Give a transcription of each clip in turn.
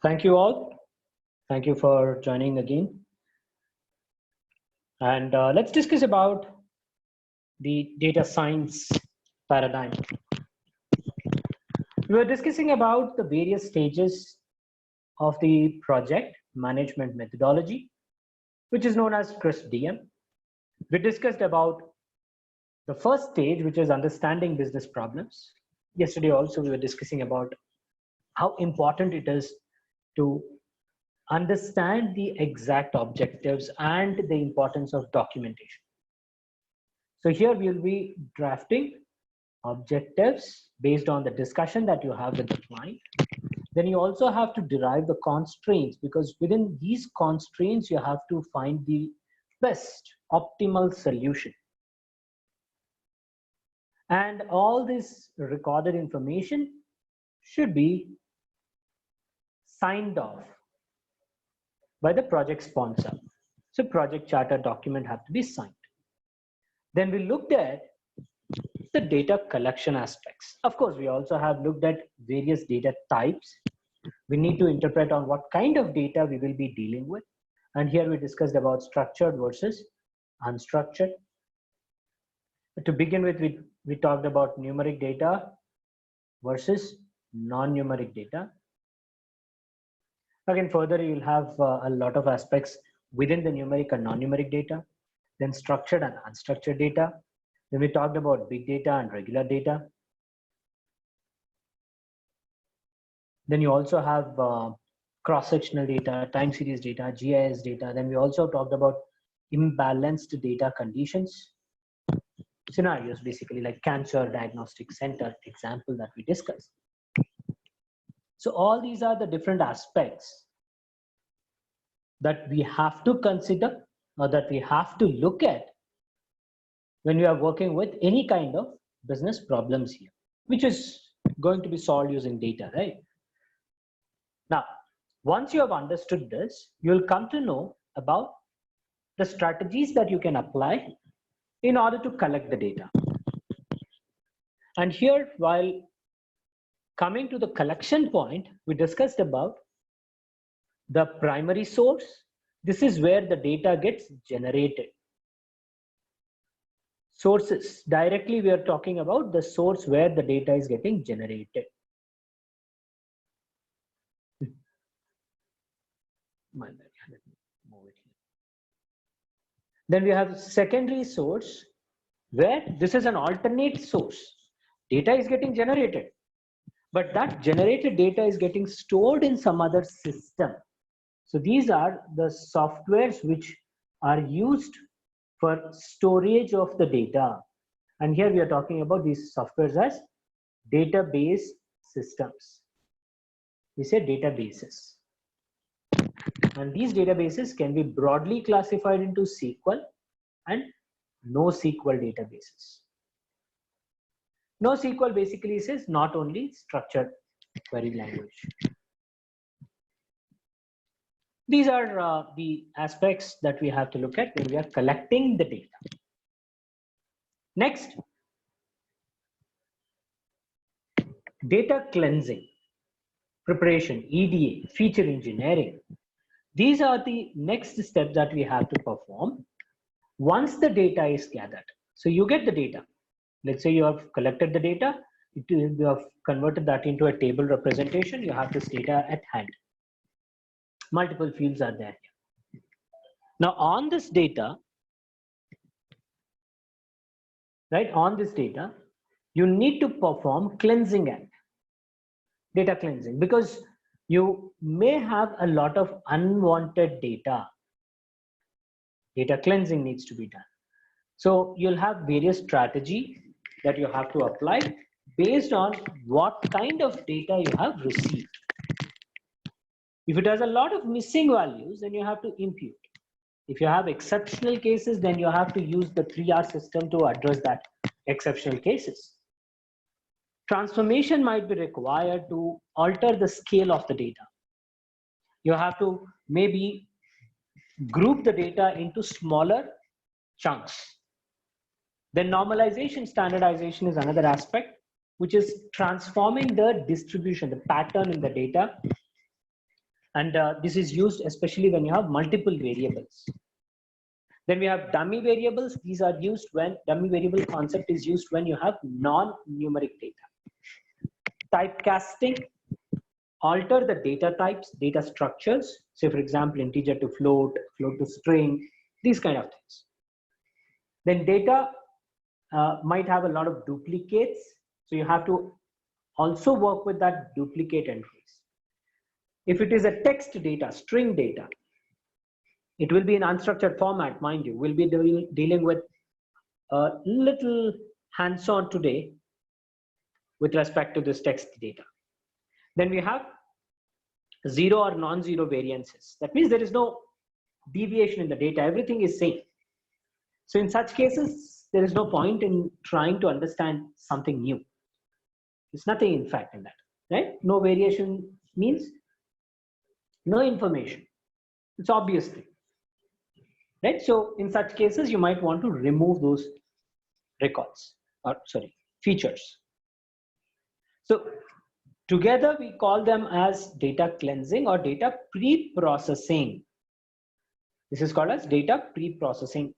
Thank you all. Thank you for joining again. And let's discuss about the data science paradigm. We were discussing about the various stages of the project management methodology, which is known as CRISP-DM. We discussed about the first stage, which is understanding business problems. Yesterday also we were discussing about how important it is to understand the exact objectives and the importance of documentation. So here we will be drafting objectives based on the discussion that you have with the client. Then you also have to derive the constraints, because within these constraints you have to find the best optimal solution. And all this recorded information should be signed off by the project sponsor. So project charter document have to be signed. Then we looked at the data collection aspects. Of course, we also have looked at various data types. We need to interpret on what kind of data we will be dealing with. And here we discussed about structured versus unstructured. To begin with, we talked about numeric data versus non-numeric data. Again, further, you'll have a lot of aspects within the numeric and non-numeric data, then structured and unstructured data. Then we talked about big data and regular data. Then you also have cross-sectional data, time series data, GIS data. Then we also talked about imbalanced data conditions, scenarios, basically like cancer diagnostic center example that we discussed. So all these are the different aspects that we have to consider or that we have to look at when we are working with any kind of business problems here, which is going to be solved using data, right? Now, once you have understood this, you'll come to know about the strategies that you can apply in order to collect the data. And here, while coming to the collection point, we discussed about the primary source. This is where the data gets generated. Sources, directly we are talking about the source where the data is getting generated. Then we have secondary source, where this is an alternate source. Data is getting generated, but that generated data is getting stored in some other system. So these are the softwares which are used for storage of the data. And here we are talking about these softwares as database systems. We say databases. And these databases can be broadly classified into SQL and NoSQL databases. NoSQL basically says not only structured query language. These are the aspects that we have to look at when we are collecting the data. Next, data cleansing, preparation, EDA, feature engineering. These are the next steps that we have to perform once the data is gathered. So you get the data. Let's say you have collected the data, you have converted that into a table representation, you have this data at hand. Multiple fields are there. Now on this data, right, on this data, you need to perform cleansing act, data cleansing, because you may have a lot of unwanted data. Data cleansing needs to be done. So you'll have various strategies that you have to apply based on what kind of data you have received. If it has a lot of missing values, then you have to impute. If you have exceptional cases, then you have to use the 3R system to address that exceptional cases. Transformation might be required to alter the scale of the data. You have to maybe group the data into smaller chunks. Then normalization, standardization is another aspect, which is transforming the distribution, the pattern in the data And this is used especially when you have multiple variables. Then we have dummy variables. These are used when dummy variable concept is used when you have non-numeric data. Typecasting, alter the data types, data structures. Say for example, integer to float, float to string, these kind of things. Then data might have a lot of duplicates. So you have to also work with that duplicate entries. If it is a text data, string data, it will be in unstructured format, mind you. We'll be dealing with a little hands-on today with respect to this text data. Then we have zero or non-zero variances. That means there is no deviation in the data. Everything is same. So in such cases, there is no point in trying to understand something new. There's nothing in fact in that, right? No variation means no information. It's obvious thing, right? So in such cases, you might want to remove those records, or sorry, features. So together we call them as data cleansing or data pre-processing. This is called as data pre-processing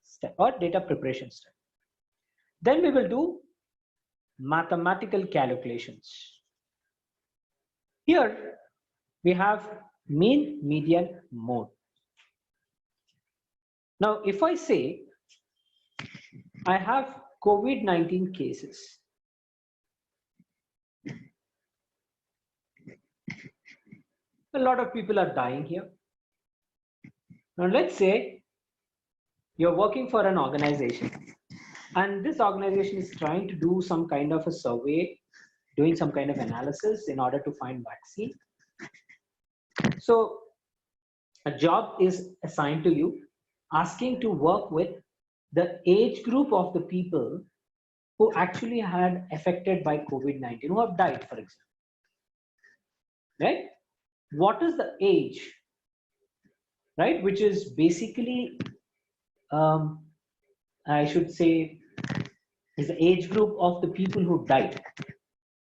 step or data preparation step. Then we will do mathematical calculations. Here we have mean, median, mode. Now, if I say I have COVID-19 cases, a lot of people are dying here. Now, let's say you're working for an organization and this organization is trying to do some kind of a survey, doing some kind of analysis in order to find vaccine. So a job is assigned to you, asking to work with the age group of the people who actually had affected by COVID-19, who have died, for example. Right? What is the age, right? Which is basically, I should say, is the age group of the people who died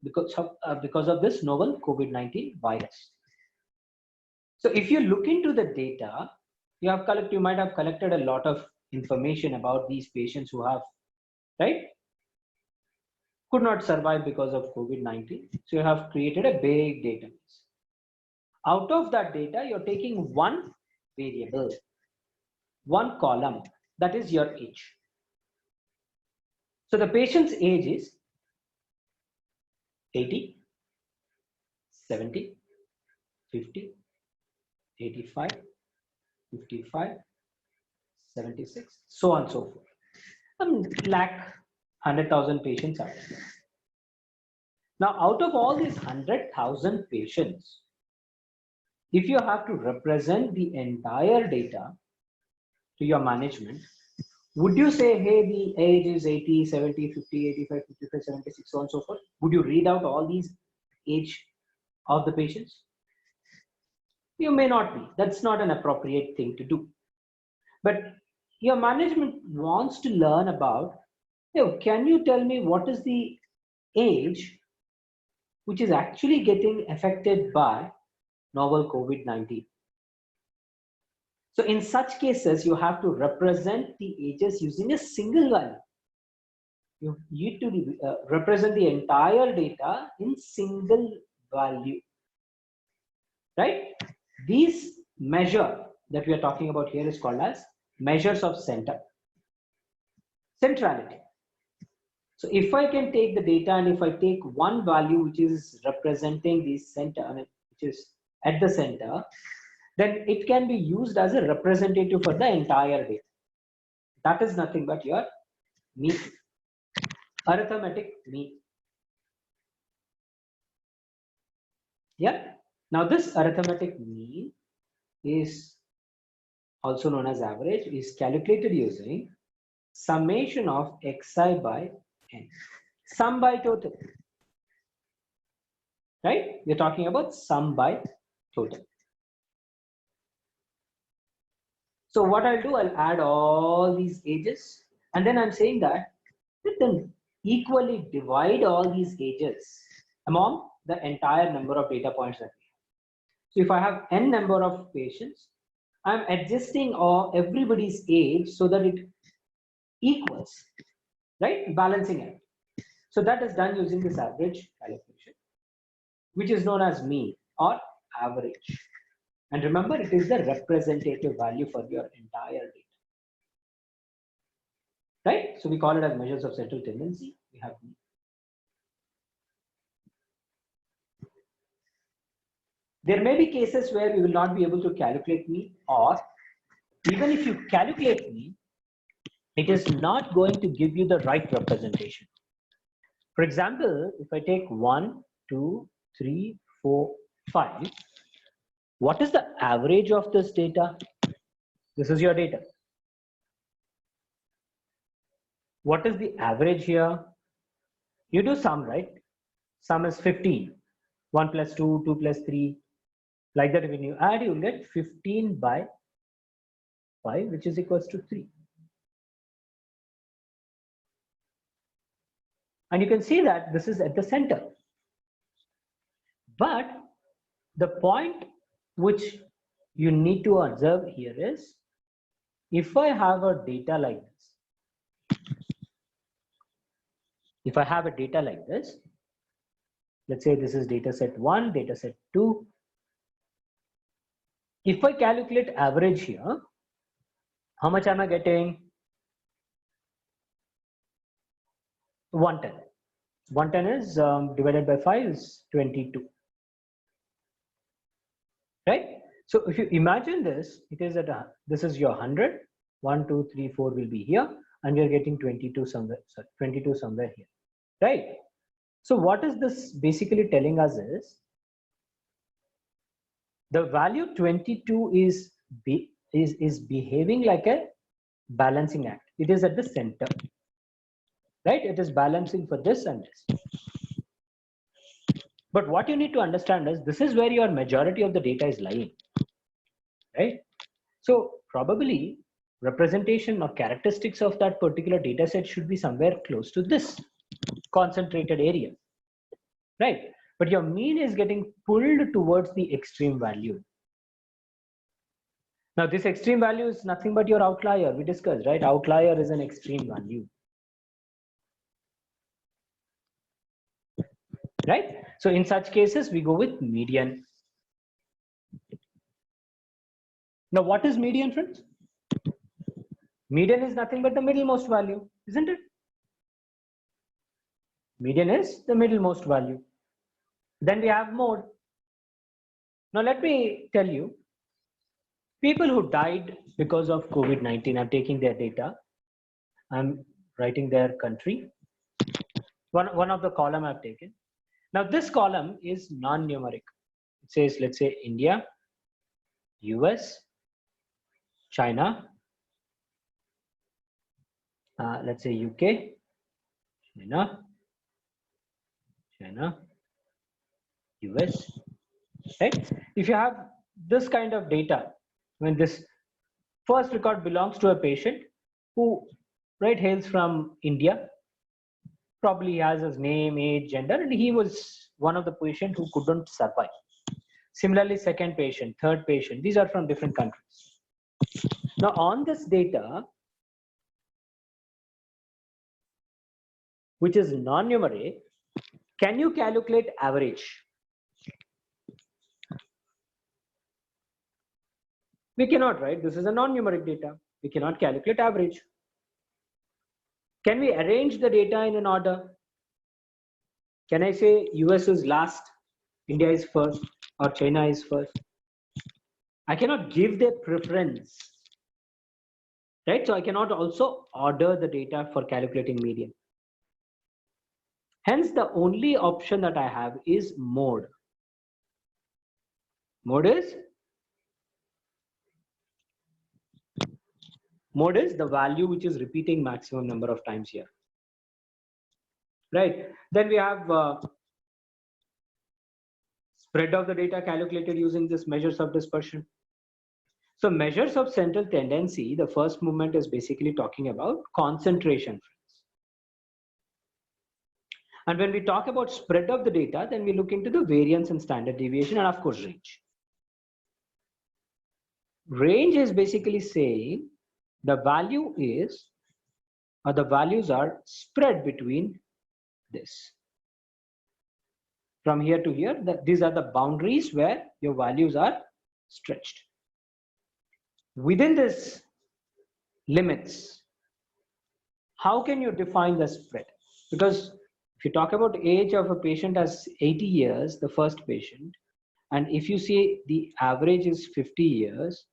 because of this novel COVID-19 virus. So if you look into the data, you might have collected a lot of information about these patients who have, right, could not survive because of COVID-19. So you have created a big database. Out of that data, you're taking one variable, one column, that is your age. So the patient's age is 80, 70, 50, 85, 55, 76, so on and so forth. Lakh, 100,000 patients are there. Now, out of all these 100,000 patients, if you have to represent the entire data to your management, would you say, hey, the age is 80, 70, 50, 85, 55, 76, so on and so forth? Would you read out all these age of the patients? You may not be. That's not an appropriate thing to do. But your management wants to learn about, can you tell me what is the age which is actually getting affected by novel COVID-19? So in such cases, you have to represent the ages using a single value. You need to represent the entire data in single value, right? These measure that we are talking about here is called as measures of centrality. So if I can take the data and if I take one value which is representing the center, which is at the center, then it can be used as a representative for the entire data. That is nothing but your mean, arithmetic mean. Yeah. Now this arithmetic mean is also known as average, is calculated using summation of xi by n, sum by total. Right? We're talking about sum by total. So what I'll do, I'll add all these ages, and then I'm saying that let them equally divide all these ages among the entire number of data points that we have. So if I have n number of patients, I'm adjusting everybody's age so that it equals, right? Balancing it. So that is done using this average calculation, which is known as mean or average. And remember, it is the representative value for your entire data, right? So we call it as measures of central tendency. We have mean. There may be cases where we will not be able to calculate mean, or even if you calculate mean, it is not going to give you the right representation. For example, if I take 1, 2, 3, 4, 5, what is the average of this data? This is your data. What is the average here? You do sum, right? Sum is 15. 1 plus 2, 2 plus 3. Like that, when you add, you'll get 15 by 5, which is equals to 3. And you can see that this is at the center. But the point which you need to observe here is, if I have a data like this, if I have a data like this, let's say this is data set 1, data set 2. If I calculate average here, how much am I getting? 110. 110 is divided by 5 is 22. Right? So if you imagine this, it is at this is your 100. 1, 2, 3, 4 will be here, and we are getting 22 somewhere. Sorry, 22 somewhere here. Right? So what is this basically telling us is, the value 22 is behaving like a balancing act. It is at the center, right? It is balancing for this and this. But what you need to understand is, this is where your majority of the data is lying, right? So probably representation or characteristics of that particular data set should be somewhere close to this concentrated area, right? But your mean is getting pulled towards the extreme value. Now this extreme value is nothing but your outlier. We discussed, right? Outlier is an extreme value, right? So in such cases, we go with median. Now what is median, friends? Median is nothing but the middlemost value, isn't it? Median is the middlemost value. Then we have mode. Now let me tell you, people who died because of COVID-19, I'm taking their data, I'm writing their country. One of the column I've taken. Now this column is non-numeric. It says, let's say India, US, China, let's say UK, China, US, right? If you have this kind of data, when this first record belongs to a patient who, right, hails from India, probably has his name, age, gender, and he was one of the patients who couldn't survive. Similarly, second patient, third patient, these are from different countries. Now on this data, which is non-numeric, can you calculate average? We cannot, right? This is a non-numeric data. We cannot calculate average. Can we arrange the data in an order? Can I say US is last, India is first, or China is first? I cannot give their preference, right? So I cannot also order the data for calculating median. Hence, the only option that I have is mode. Mode is the value which is repeating maximum number of times here, right? Then we have spread of the data calculated using this measures of dispersion. So measures of central tendency, the first movement is basically talking about concentration. And when we talk about spread of the data, then we look into the variance and standard deviation, and of course range. Range is basically saying the value is, or the values are spread between this. From here to here, these are the boundaries where your values are stretched. Within this limits, how can you define the spread? Because if you talk about age of a patient as 80 years, the first patient, and if you see the average is 50 years,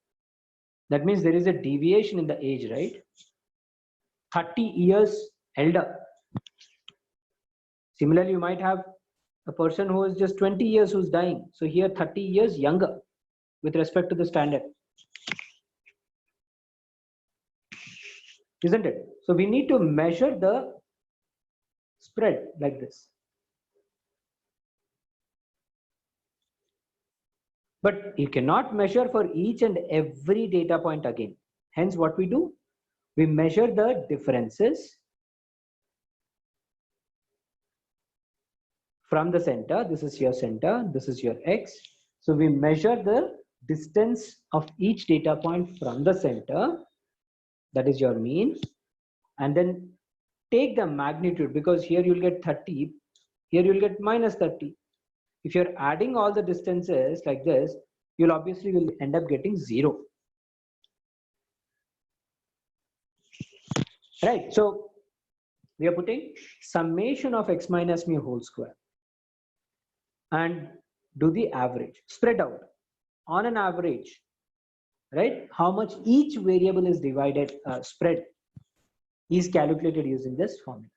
that means there is a deviation in the age, right? 30 years elder. Similarly, you might have a person who is just 20 years who's dying. So here 30 years younger with respect to the standard. Isn't it? So we need to measure the spread like this. But you cannot measure for each and every data point again. Hence what we do, we measure the differences from the center. This is your center, this is your X. So we measure the distance of each data point from the center, that is your mean, and then take the magnitude, because here you'll get 30, here you'll get minus 30. If you're adding all the distances like this, you'll obviously will end up getting 0. Right, so we are putting summation of x minus mu whole square and do the average, spread out on an average, right? How much each variable is divided, spread is calculated using this formula.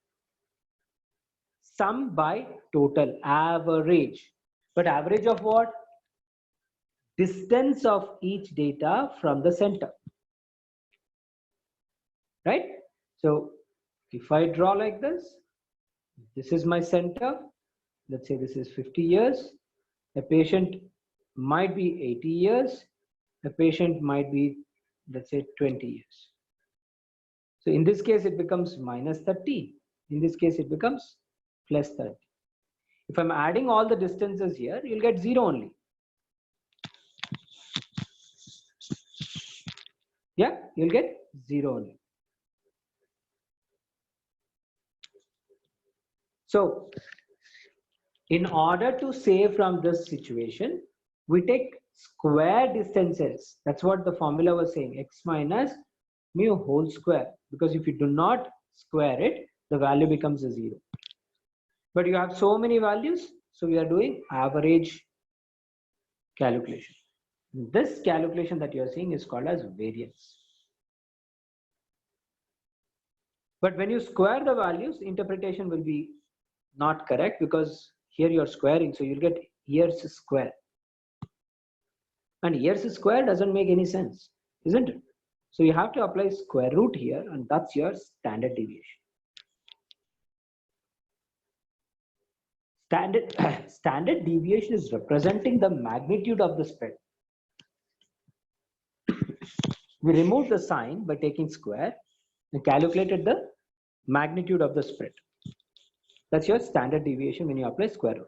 Sum by total, average. But average of what? Distance of each data from the center. Right? So if I draw like this is my center. Let's say this is 50 years. A patient might be 80 years. A patient might be, let's say, 20 years. So in this case, it becomes minus 30. In this case, it becomes plus 30. If I'm adding all the distances here, you'll get 0 only. Yeah, you'll get 0 only. So in order to save from this situation, we take square distances. That's what the formula was saying, x minus mu whole square. Because if you do not square it, the value becomes a 0. But you have so many values, so we are doing average calculation. This calculation that you are seeing is called as variance. But when you square the values, interpretation will be not correct, because here you are squaring, so you'll get years square. And years square doesn't make any sense, isn't it? So you have to apply square root here, and that's your standard deviation. Standard deviation is representing the magnitude of the spread. We removed the sign by taking square and calculated the magnitude of the spread. That's your standard deviation when you apply square root.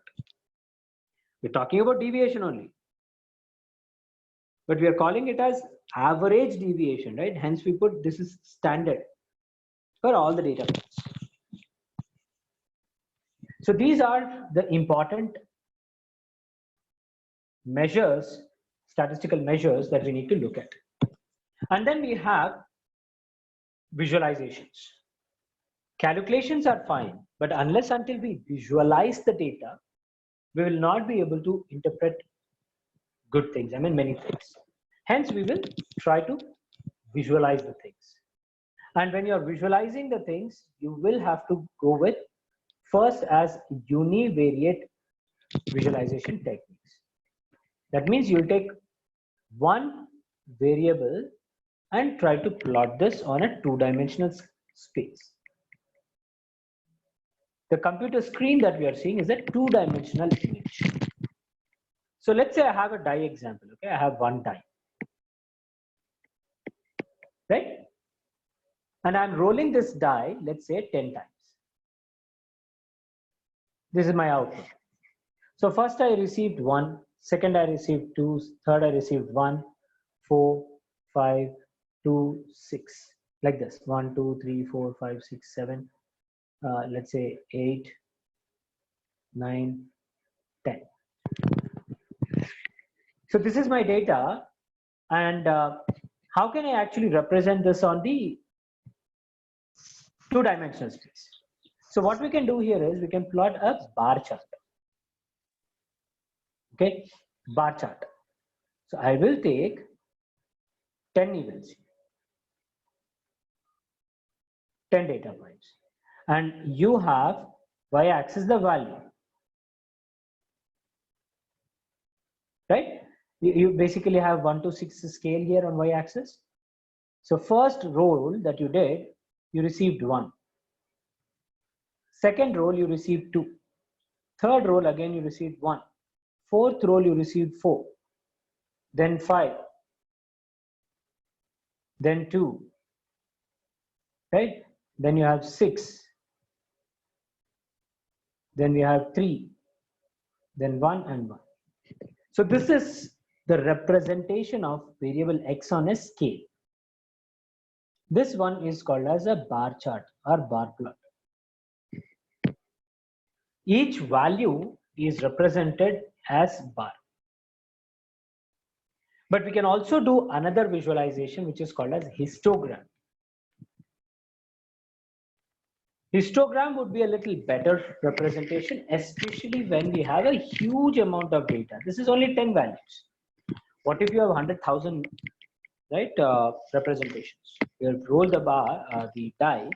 We're talking about deviation only, but we are calling it as average deviation, right? Hence we put this is standard for all the data points. So these are the important measures, statistical measures that we need to look at. And then we have visualizations. Calculations are fine, but unless until we visualize the data, we will not be able to interpret good things, I mean many things. Hence we will try to visualize the things. And when you're visualizing the things, you will have to go with first as univariate visualization techniques. That means you'll take one variable and try to plot this on a two-dimensional space. The computer screen that we are seeing is a two-dimensional image. So let's say I have a die example, okay? I have one die, right? And I'm rolling this die, let's say 10 times. This is my output. So first I received 1, second I received 2, third I received 1, 4, 5, 2, 6, like this. 1, 2, 3, 4, 5, 6, 7. Let's say 8, 9, 10. So this is my data, and how can I actually represent this on the two-dimensional space? So what we can do here is we can plot a bar chart. Okay, bar chart. So I will take 10 events, 10 data points, and you have y-axis the value, right? You basically have 1 to 6 scale here on y-axis. So first roll that you did, you received 1. Second roll you received 2. Third roll again you received 1. Fourth roll you received 4. Then 5. Then 2. Right? Then you have 6. Then we have 3. Then 1 and 1. So this is the representation of variable x on a scale. This one is called as a bar chart or bar plot. Each value is represented as bar. But we can also do another visualization which is called as histogram. Histogram would be a little better representation, especially when we have a huge amount of data. This is only 10 values. What if you have 100,000, right, representations? You have rolled the die.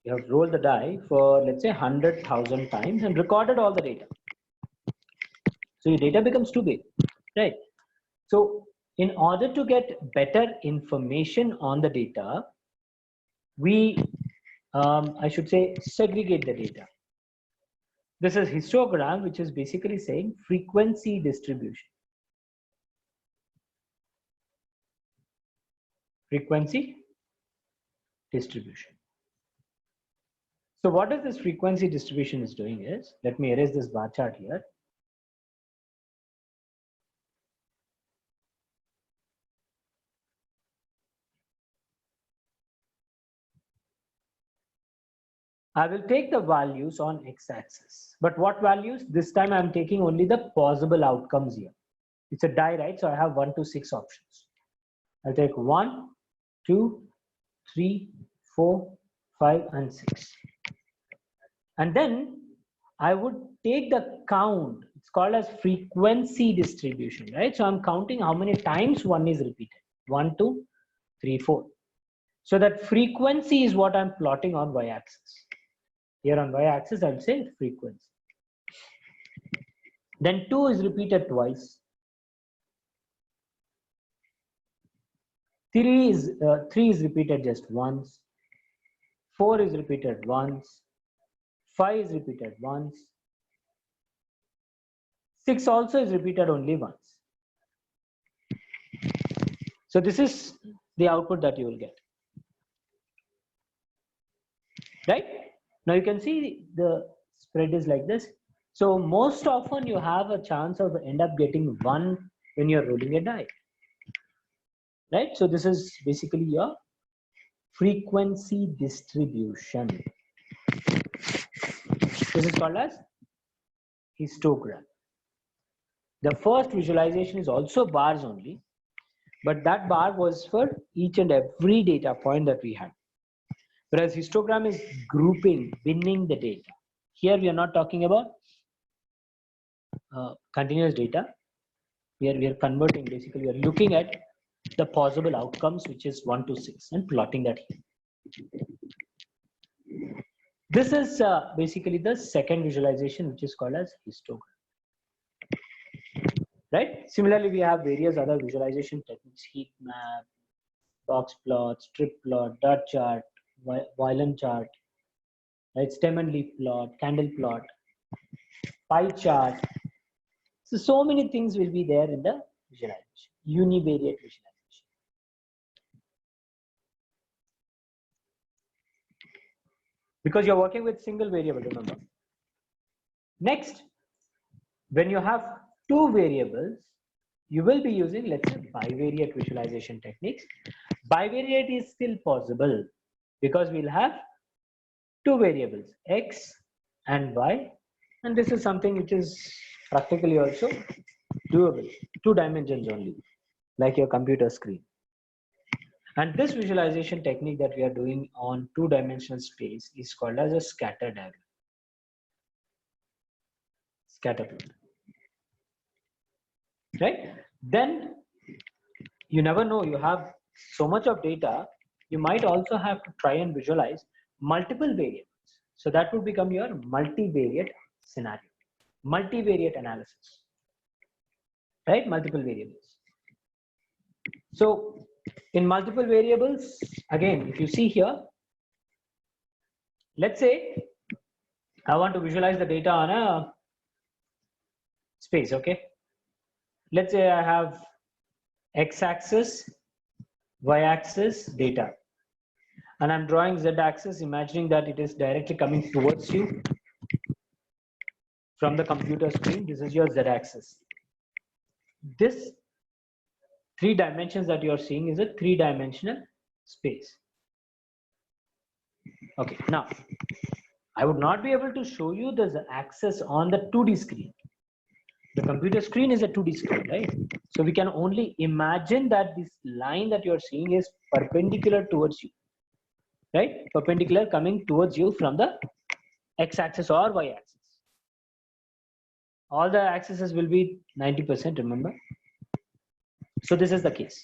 You have rolled the die for, let's say, 100,000 times and recorded all the data. So your data becomes too big, right? So in order to get better information on the data, we, I should say, segregate the data. This is histogram, which is basically saying frequency distribution. Frequency distribution. So what is this frequency distribution is doing is, let me erase this bar chart here. I will take the values on x-axis, but what values? This time I'm taking only the possible outcomes here. It's a die, right? So I have 1 to 6 options. I'll take 1, 2, 3, 4, 5, and 6. And then I would take the count. It's called as frequency distribution, right? So I'm counting how many times one is repeated. 1, 2, 3, 4. So that frequency is what I'm plotting on y-axis. Here on y-axis, I'll say frequency. Then 2 is repeated twice. 3 is repeated just once. 4 is repeated once. 5 is repeated once. 6 also is repeated only once. So this is the output that you will get. Right? Now you can see the spread is like this. So most often you have a chance of end up getting 1 when you're rolling a die. Right? So this is basically your frequency distribution. This is called as histogram. The first visualization is also bars only, but that bar was for each and every data point that we had. Whereas histogram is grouping, binning the data. Here we are not talking about continuous data. We are converting, basically we are looking at the possible outcomes, which is 1 to 6, and plotting that here. This is basically the second visualization, which is called as histogram. Right? Similarly, we have various other visualization techniques: heat map, box plot, strip plot, dot chart, violin chart, right? Stem and leaf plot, candle plot, pie chart. So many things will be there in the visualization, univariate visualization. Because you're working with single variable, remember. Next, when you have two variables, you will be using, let's say, bivariate visualization techniques. Bivariate is still possible because we'll have two variables, x and y, and this is something which is practically also doable, 2 dimensions only, like your computer screen. And this visualization technique that we are doing on 2-dimensional space is called as a scatter diagram. Scatter plot. Right? Then you never know, you have so much of data, you might also have to try and visualize multiple variables. So that would become your multivariate scenario, multivariate analysis, right? Multiple variables. So in multiple variables, again, if you see here, let's say I want to visualize the data on a space, okay? Let's say I have x-axis, y-axis data, and I'm drawing z-axis, imagining that it is directly coming towards you from the computer screen. This is your z-axis. This 3 dimensions that you're seeing is a 3-dimensional space. Okay, now I would not be able to show you the axis on the 2D screen. The computer screen is a 2D screen, right? So we can only imagine that this line that you're seeing is perpendicular towards you, right? Perpendicular coming towards you from the x-axis or y-axis. All the axes will be 90%, remember? So this is the case.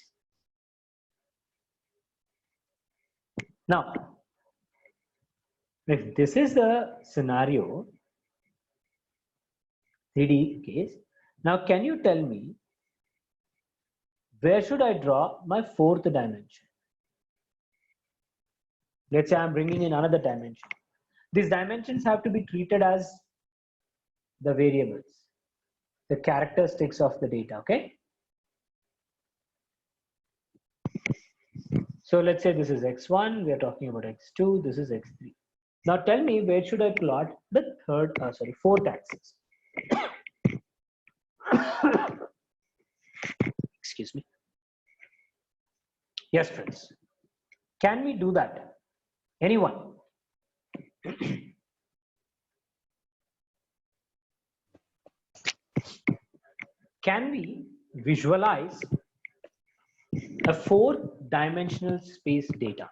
Now, if this is the scenario, 3D case, now can you tell me where should I draw my 4th dimension? Let's say I'm bringing in another dimension. These dimensions have to be treated as the variables, the characteristics of the data, okay? So let's say this is x1, we are talking about x2, this is x3. Now tell me where should I plot the 4th axis? Excuse me. Yes, friends. Can we do that? Anyone? Can we visualize a 4-dimensional space data?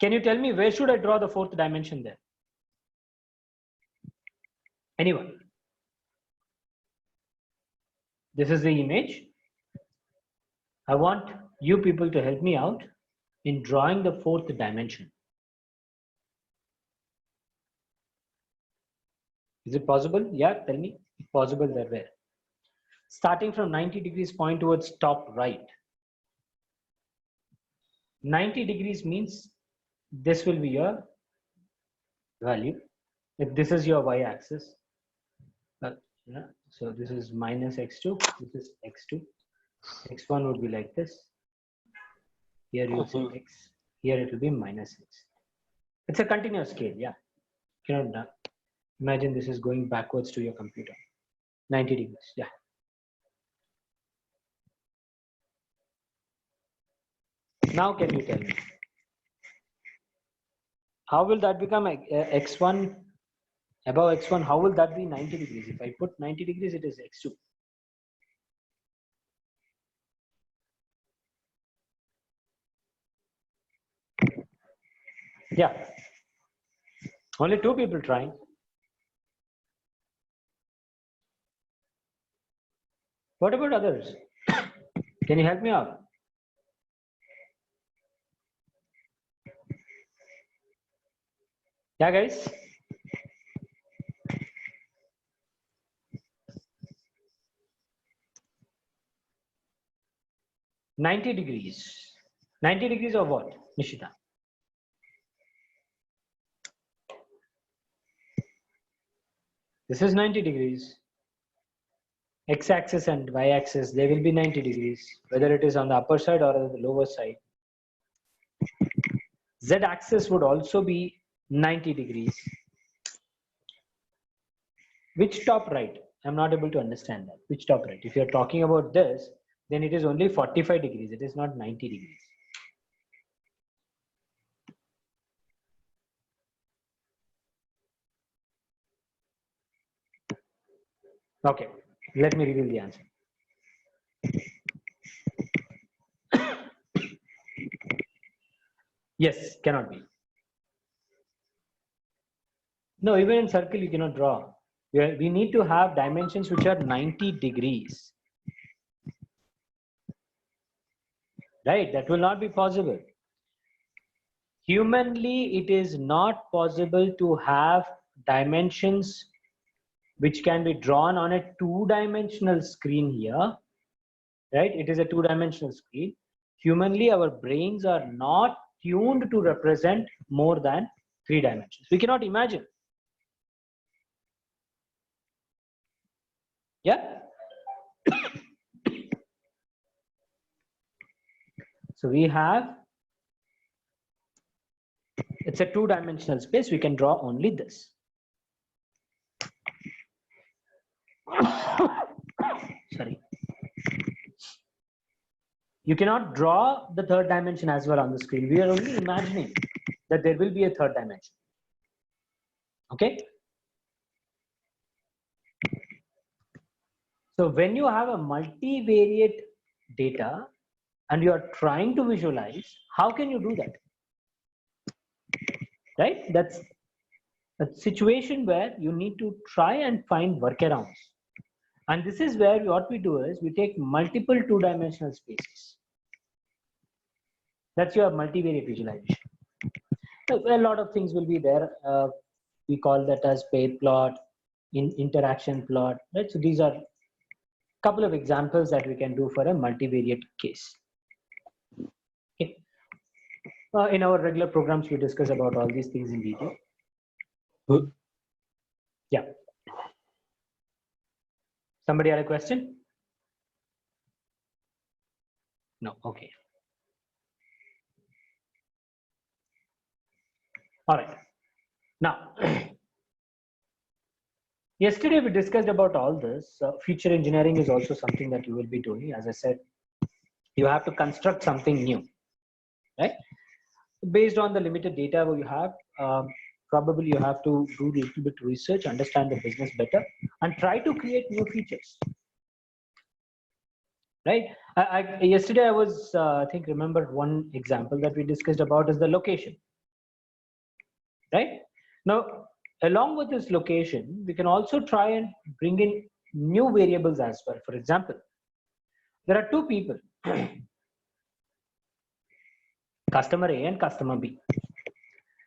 Can you tell me where should I draw the 4th dimension there? Anyone? This is the image. I want you people to help me out in drawing the 4th dimension. Is it possible? Yeah, tell me. If possible, there where? Starting from 90 degrees, point towards top right. 90 degrees means this will be your value. If this is your y-axis, so this is minus x2, this is x2. x1 would be like this. Here you say x, here it will be minus x. It's a continuous scale, yeah. You cannot imagine this is going backwards to your computer. 90 degrees, yeah. Now can you tell me, how will that become x1, above x1, how will that be 90 degrees? If I put 90 degrees, it is x2. Yeah, only 2 people trying. What about others? Can you help me out? Yeah, guys. $90 degrees. 90 degrees of what, Nishita? This is 90 degrees. X-axis and y-axis, they will be 90 degrees, whether it is on the upper side or the lower side. Z-axis would also be 90 degrees. Which top right? I'm not able to understand that. Which top right? If you're talking about this, then it is only 45 degrees. It is not 90 degrees. Okay, let me reveal the answer. Yes, cannot be. No, even in circle you cannot draw. We need to have dimensions which are 90 degrees. Right? That will not be possible. Humanly, it is not possible to have dimensions which can be drawn on a two-dimensional screen here. Right? It is a two-dimensional screen. Humanly, our brains are not tuned to represent more than 3 dimensions. We cannot imagine. Yeah. So we have, it's a two-dimensional space. We can draw only this. Sorry. You cannot draw the third dimension as well on the screen. We are only imagining that there will be a third dimension. Okay. So when you have a multivariate data and you are trying to visualize, how can you do that? Right? That's a situation where you need to try and find workarounds. And this is where what we do is we take multiple two-dimensional spaces. That's your multivariate visualization. A lot of things will be there. We call that as pair plot, interaction plot. Right? So these are a couple of examples that we can do for a multivariate case. Okay. In our regular programs, we discuss about all these things in detail. Yeah. Somebody had a question? No. Okay. All right. Now, yesterday we discussed about all this. Feature engineering is also something that you will be doing. As I said, you have to construct something new, right? Based on the limited data you have, probably you have to do a little bit research, understand the business better, and try to create new features. Right? Yesterday I was, I think, remembered one example that we discussed about is the location. Right? Now, along with this location, we can also try and bring in new variables as well. For example, there are two people, customer A and customer B.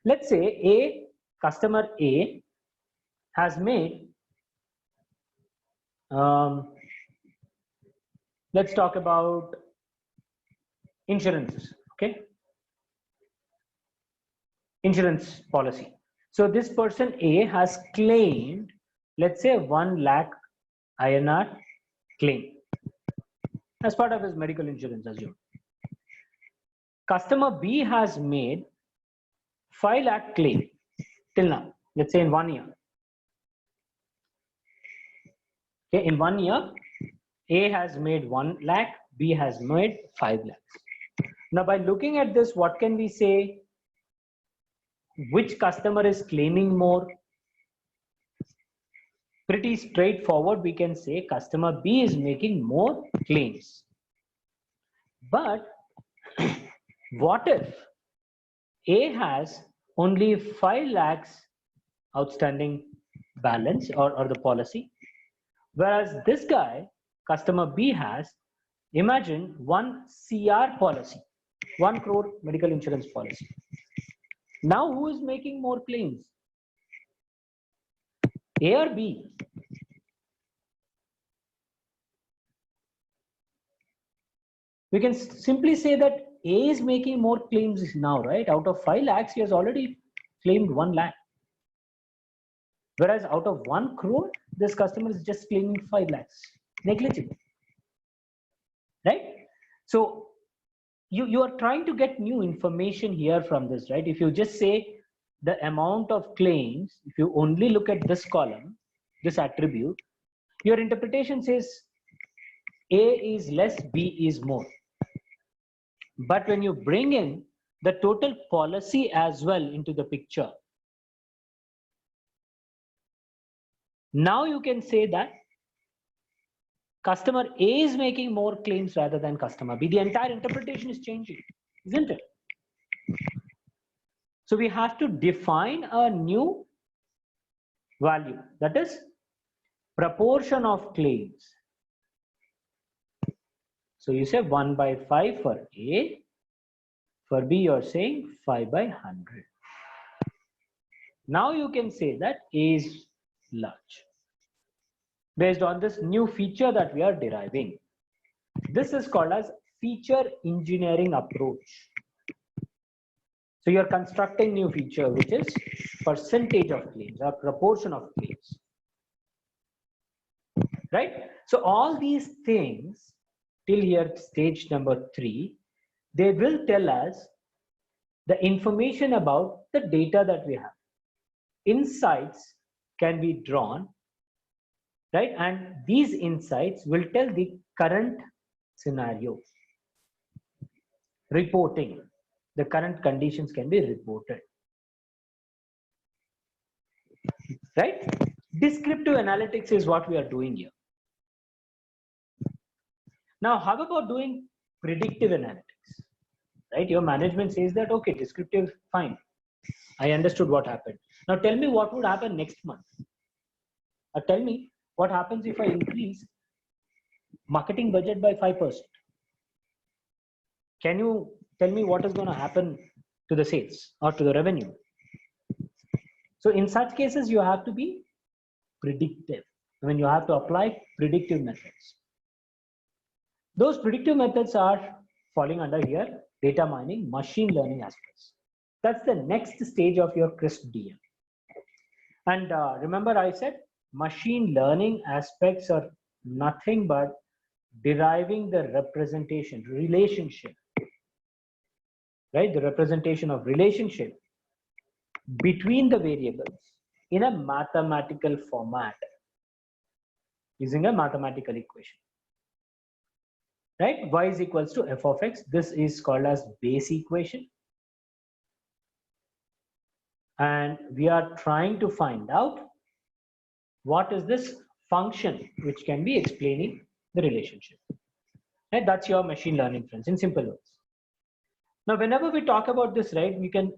Let's say customer A has made, let's talk about insurances, okay? Insurance policy. So this person A has claimed, let's say 1 lakh INR claim as part of his medical insurance, assume. Customer B has made 5 lakh claim till now, let's say in 1 year. Okay, in 1 year, A has made 1 lakh, B has made 5 lakhs. Now, by looking at this, what can we say? Which customer is claiming more? Pretty straightforward, we can say customer B is making more claims. But what if A has only 5 lakhs outstanding balance or the policy, whereas this guy, customer B, has, imagine, 1 CR policy, 1 crore medical insurance policy. Now who is making more claims? A or B? We can simply say that A is making more claims now, right? Out of 5 lakhs, he has already claimed 1 lakh. Whereas out of 1 crore, this customer is just claiming 5 lakhs. Negligible. Right? So you are trying to get new information here from this, right? If you just say the amount of claims, if you only look at this column, this attribute, Your interpretation says A is less, B is more. But when you bring in the total policy as well into the picture, now you can say that customer A is making more claims rather than customer B. The entire interpretation is changing, isn't it? So we have to define a new value, that is proportion of claims. So you say 1 by 5 for A, for B you're saying 5 by 100. Now you can say that A is large based on this new feature that we are deriving. This is called as feature engineering approach. So you're constructing new feature, which is percentage of claims or proportion of claims, right? So all these things till here stage number 3, they will tell us the information about the data that we have. Insights can be drawn, right? And these insights will tell the current scenario. Reporting, the current conditions can be reported, right? Descriptive analytics is what we are doing here. Now, how about doing predictive analytics, right? Your management says that, okay, descriptive, fine. I understood what happened. Now tell me what would happen next month. Or tell me what happens if I increase marketing budget by 5%. Can you tell me what is going to happen to the sales or to the revenue? So in such cases, you have to be predictive. I mean, you have to apply predictive methods. Those predictive methods are falling under here, data mining, machine learning aspects. That's the next stage of your CRISP DM. And remember I said machine learning aspects are nothing but deriving the representation, relationship, right? The representation of relationship between the variables in a mathematical format using a mathematical equation, right? Y is equals to f of x. This is called as base equation. And we are trying to find out what is this function which can be explaining the relationship. And that's your machine learning, friends, in simple words. Now, whenever we talk about this, right, we can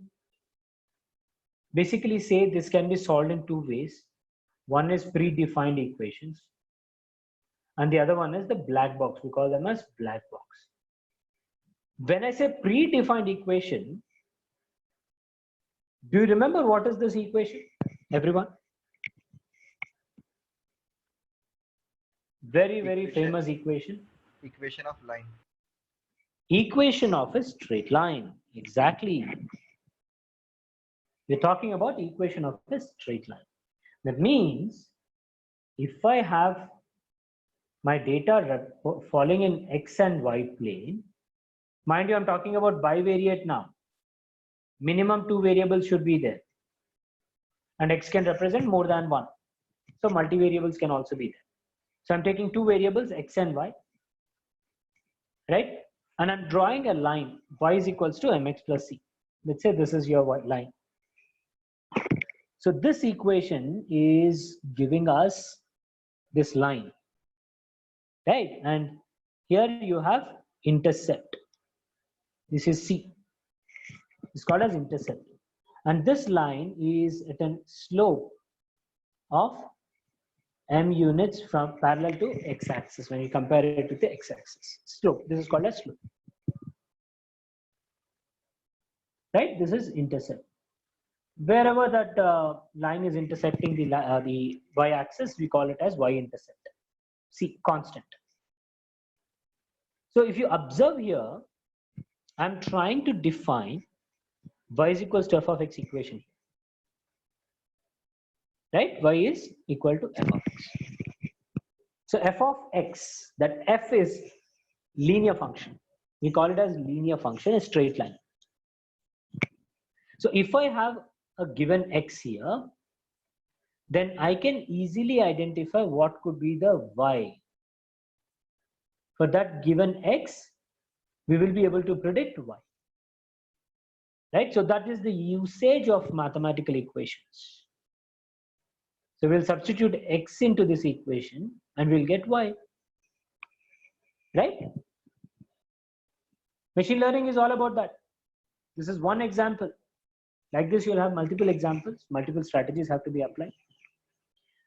basically say this can be solved in 2 ways. One is predefined equations, and the other one is the black box. We call them as black box. When I say predefined equation, do you remember what is this equation, everyone? Very, very famous equation. Equation of line. Equation of a straight line. Exactly. We're talking about equation of a straight line. That means if I have my data falling in X and Y plane, mind you, I'm talking about bivariate now. Minimum 2 variables should be there. And X can represent more than 1. So multivariables can also be there. So I'm taking 2 variables, X and Y, right? And I'm drawing a line, Y is equals to mx plus c. Let's say this is your Y line. So this equation is giving us this line, right? And here you have intercept. This is C. It's called as intercept. And this line is at a slope of m units from parallel to x-axis when you compare it with the x-axis. Slope. This is called as slope. Right? This is intercept. Wherever that line is intersecting the y-axis, we call it as y-intercept. See, constant. So if you observe here, I'm trying to define y is equals to f of x equation. Right? Y is equal to f of x. So f of x, that f is linear function. We call it as linear function, a straight line. So if I have a given x here, then I can easily identify what could be the y. For that given x, we will be able to predict y. Right? So that is the usage of mathematical equations. So we'll substitute x into this equation and we'll get y. Right? Machine learning is all about that. This is one example. Like this, you'll have multiple examples, multiple strategies have to be applied.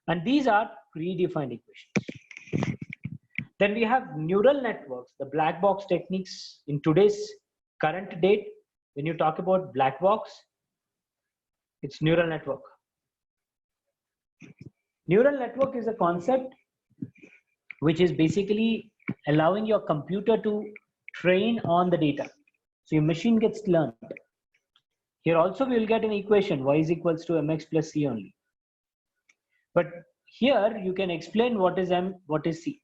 And these are predefined equations. Then we have neural networks, the black box techniques in today's current date. When you talk about black box, it's neural network. Neural network is a concept which is basically allowing your computer to train on the data. So your machine gets learned. Here also we will get an equation, y is equals to mx plus c only. But here you can explain what is m, what is c.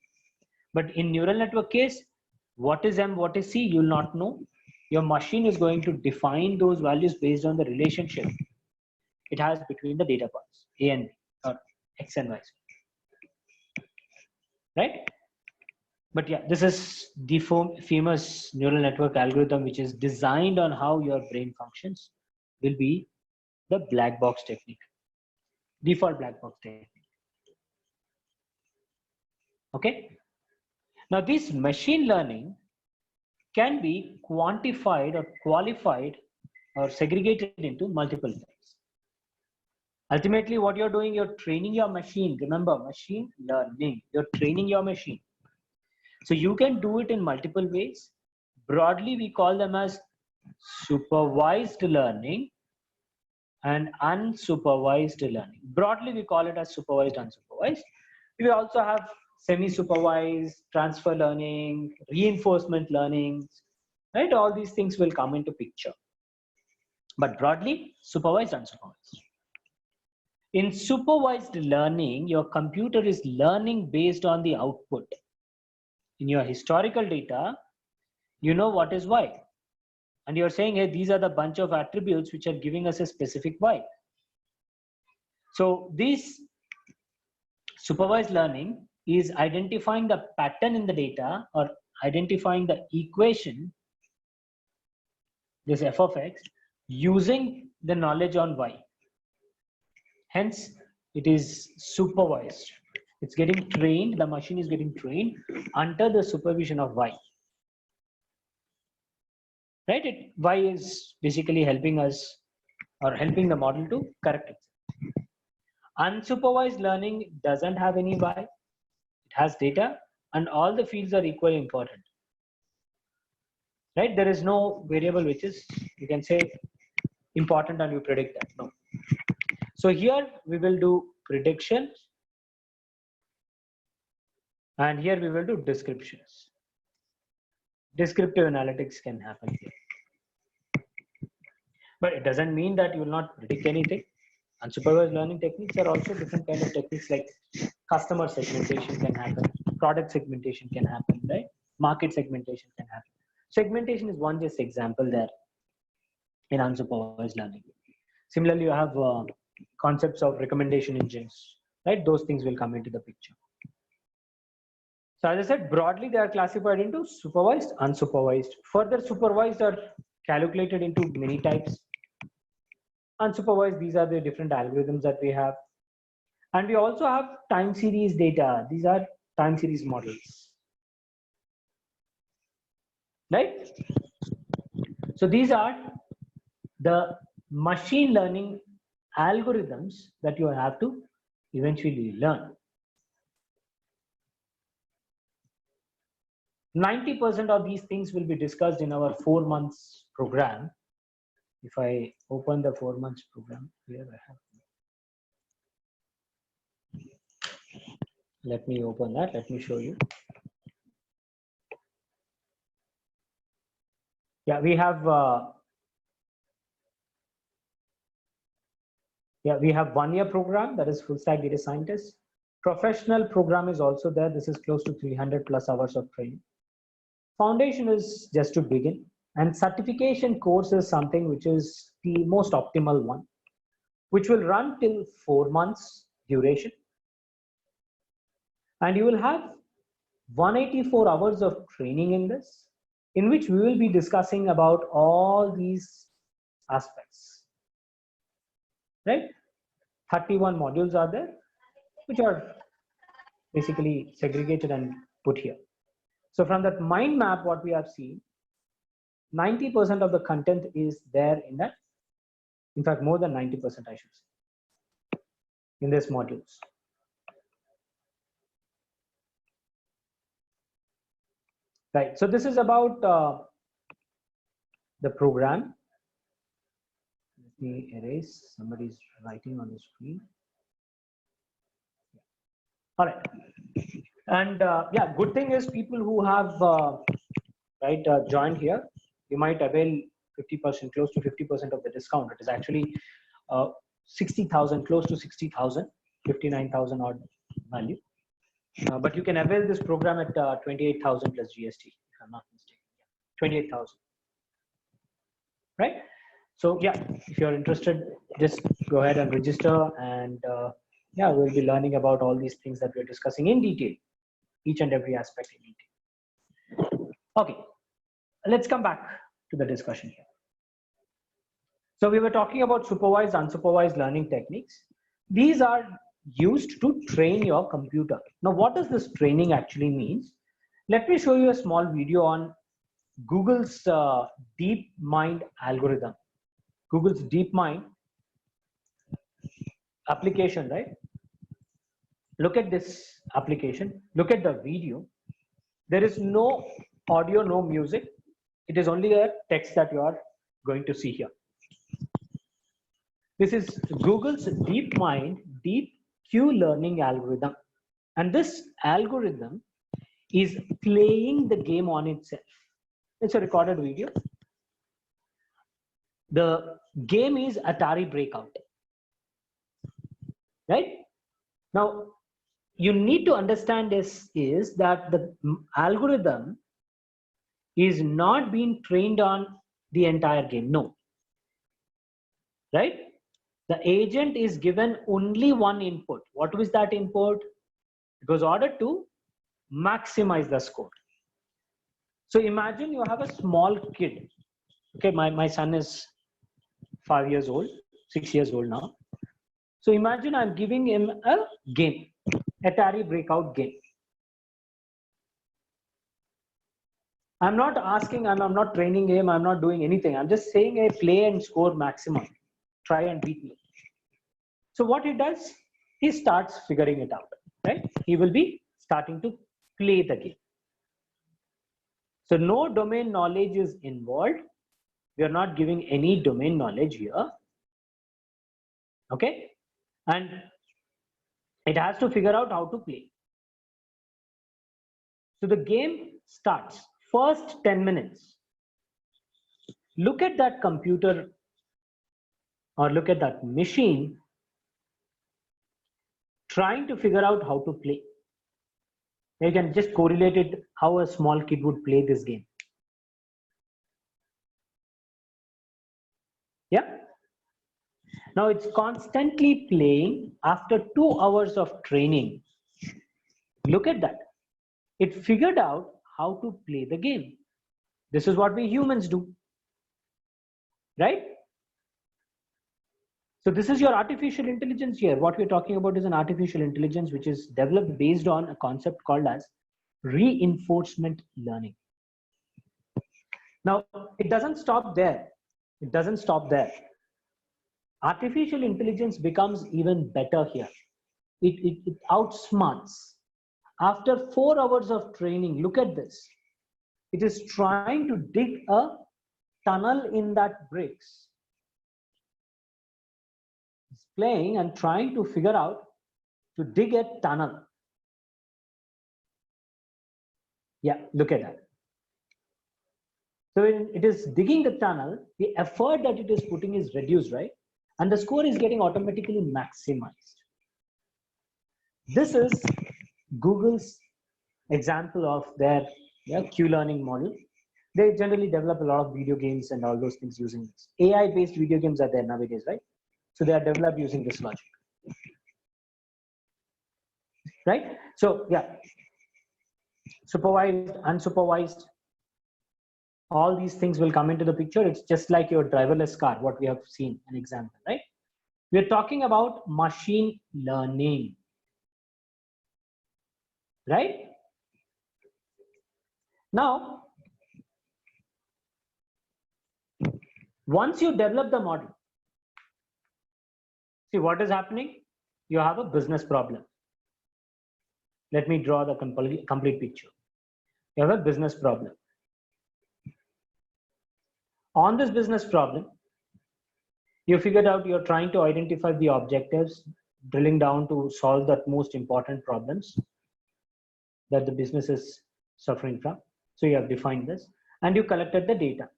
But in neural network case, what is m, what is c, you will not know. Your machine is going to define those values based on the relationship it has between the data points, a and b, or x and y. Right? But yeah, this is the famous neural network algorithm which is designed on how your brain functions, will be the black box technique, default black box technique. Okay. Now this machine learning can be quantified or qualified or segregated into multiple things. Ultimately, what you're doing, you're training your machine. Remember, machine learning, you're training your machine. So you can do it in multiple ways. Broadly, we call them as supervised learning and unsupervised learning. Broadly, we call it as supervised, unsupervised. We also have semi-supervised, transfer learning, reinforcement learning, right? All these things will come into picture. But broadly, supervised, unsupervised. In supervised learning, your computer is learning based on the output. In your historical data, you know what is y. And you're saying, hey, these are the bunch of attributes which are giving us a specific y. So this supervised learning is identifying the pattern in the data or identifying the equation, this f of x, using the knowledge on y. Hence, it is supervised. It's getting trained, the machine is getting trained under the supervision of y. Right? Y is basically helping us or helping the model to correct itself. Unsupervised learning doesn't have any y. It has data and all the fields are equally important. Right? There is no variable which is, you can say, important and you predict that. No. So here we will do prediction and here we will do descriptions. Descriptive analytics can happen here. But it doesn't mean that you will not predict anything. Unsupervised learning techniques are also different kind of techniques, like customer segmentation can happen, product segmentation can happen, right? Market segmentation can happen. Segmentation is one just example there in unsupervised learning. Similarly, you have concepts of recommendation engines, right? Those things will come into the picture. So as I said, broadly, they are classified into supervised, unsupervised. Further, supervised are calculated into many types. Unsupervised, these are the different algorithms that we have. And we also have time series data. These are time series models. Right? So these are the machine learning algorithms that you have to eventually learn. 90% of these things will be discussed in our 4 months program. If I open the 4 months program, here I have. Let me open that. Let me show you. Yeah, we have. We have 1 year program, that is full stack data scientist. Professional program is also there. This is close to 300 plus hours of training. Foundation is just to begin, and certification course is something which is the most optimal one, which will run till 4 months. duration. And you will have 184 hours of training in this, in which we will be discussing about all these aspects, right? 31 modules are there, which are basically segregated and put here. So from that mind map, what we have seen, 90% of the content is there in that. In fact, more than 90%, I should say, in these modules. Right, so this is about the program. Let me erase, somebody's writing on the screen. All right, and yeah, good thing is people who have joined here, you might avail 50%, close to 50% of the discount. It is actually 60,000, close to 60,000, 59,000 odd value. But you can avail this program at 28,000 plus GST, if I'm not mistaken. 28,000, right? So yeah, if you're interested, just go ahead and register, and yeah, we'll be learning about all these things that we're discussing in detail, each and every aspect in detail. Okay, let's come back to the discussion here. So we were talking about supervised, unsupervised learning techniques. These are used to train your computer. Now, what does this training actually means? Let me show you a small video on Google's DeepMind algorithm. Google's DeepMind application, right? Look at this application. Look at the video. There is no audio, no music. It is only a text that you are going to see here. This is Google's DeepMind Deep Q learning algorithm. And this algorithm is playing the game on itself. It's a recorded video. The game is Atari Breakout. Right? Now, you need to understand this is that the algorithm is not being trained on the entire game. No. Right? The agent is given only one input. What was that input? Because in order to maximize the score. So imagine you have a small kid. Okay, my son is 5 years old, 6 years old now. So imagine I'm giving him a game, Atari Breakout game. I'm not asking, I'm not training him, I'm not doing anything. I'm just saying a play and score maximum. Try and beat me. So what he does, he starts figuring it out, right? He will be starting to play the game. So no domain knowledge is involved. We are not giving any domain knowledge here. Okay? And it has to figure out how to play. So the game starts. First 10 minutes. Look at that computer or look at that machine trying to figure out how to play. You can just correlate it how a small kid would play this game. Yeah. Now it's constantly playing after 2 hours of training. Look at that. It figured out how to play the game. This is what we humans do. Right? So this is your artificial intelligence here. What we're talking about is an artificial intelligence which is developed based on a concept called as reinforcement learning. Now, it doesn't stop there. It doesn't stop there. Artificial intelligence becomes even better here. It outsmarts. After 4 hours of training, look at this. It is trying to dig a tunnel in that bricks. It's playing and trying to figure out to dig a tunnel. Yeah, look at that. So when it is digging the tunnel, the effort that it is putting is reduced, right? And the score is getting automatically maximized. This is Google's example of their Q-learning model. They generally develop a lot of video games and all those things using this. AI-based video games are there nowadays, right? So they are developed using this logic. right? So yeah, supervised, unsupervised, all these things will come into the picture. It's just like your driverless car, what we have seen an example, right? We're talking about machine learning, right? Now, once you develop the model, see what is happening? You have a business problem. Let me draw the complete picture. You have a business problem. On this business problem, you figured out you're trying to identify the objectives, drilling down to solve the most important problems that the business is suffering from. So you have defined this and you collected the data.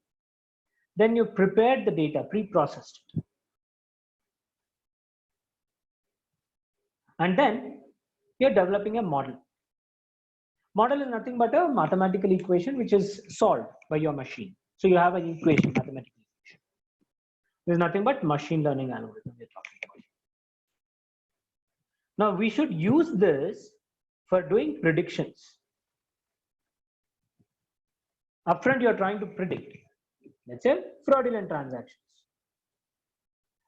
Then you prepared the data, pre-processed it. And then you're developing a model. Model is nothing but a mathematical equation which is solved by your machine. So you have an equation, mathematical equation. There's nothing but machine learning algorithm we're talking about. Now we should use this for doing predictions. Upfront, you're trying to predict, let's say, fraudulent transactions.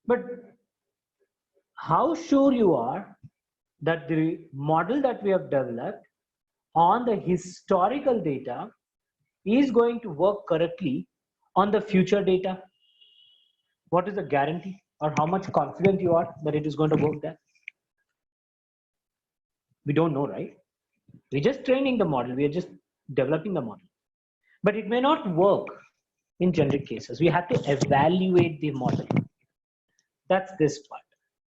But how sure you are that the model that we have developed on the historical data is going to work correctly on the future data? What is the guarantee, or how much confident you are that it is going to work there? We don't know, right? We're just training the model. We are just developing the model. But it may not work in generic cases. We have to evaluate the model. That's this part.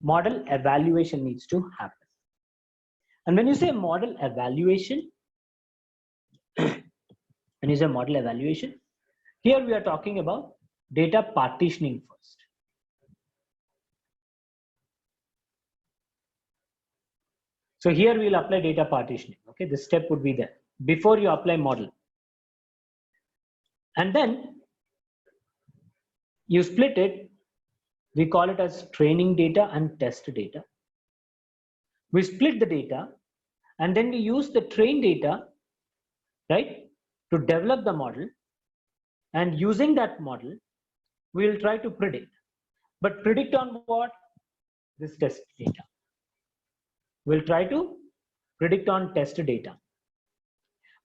Model evaluation needs to happen. And when you say model evaluation, here we are talking about data partitioning first. So here we'll apply data partitioning. Okay, this step would be there before you apply model. And then you split it. We call it as training data and test data. We split the data and then we use the trained data, right, to develop the model. And using that model, we will try to predict. But predict on what? This test data. We'll try to predict on test data.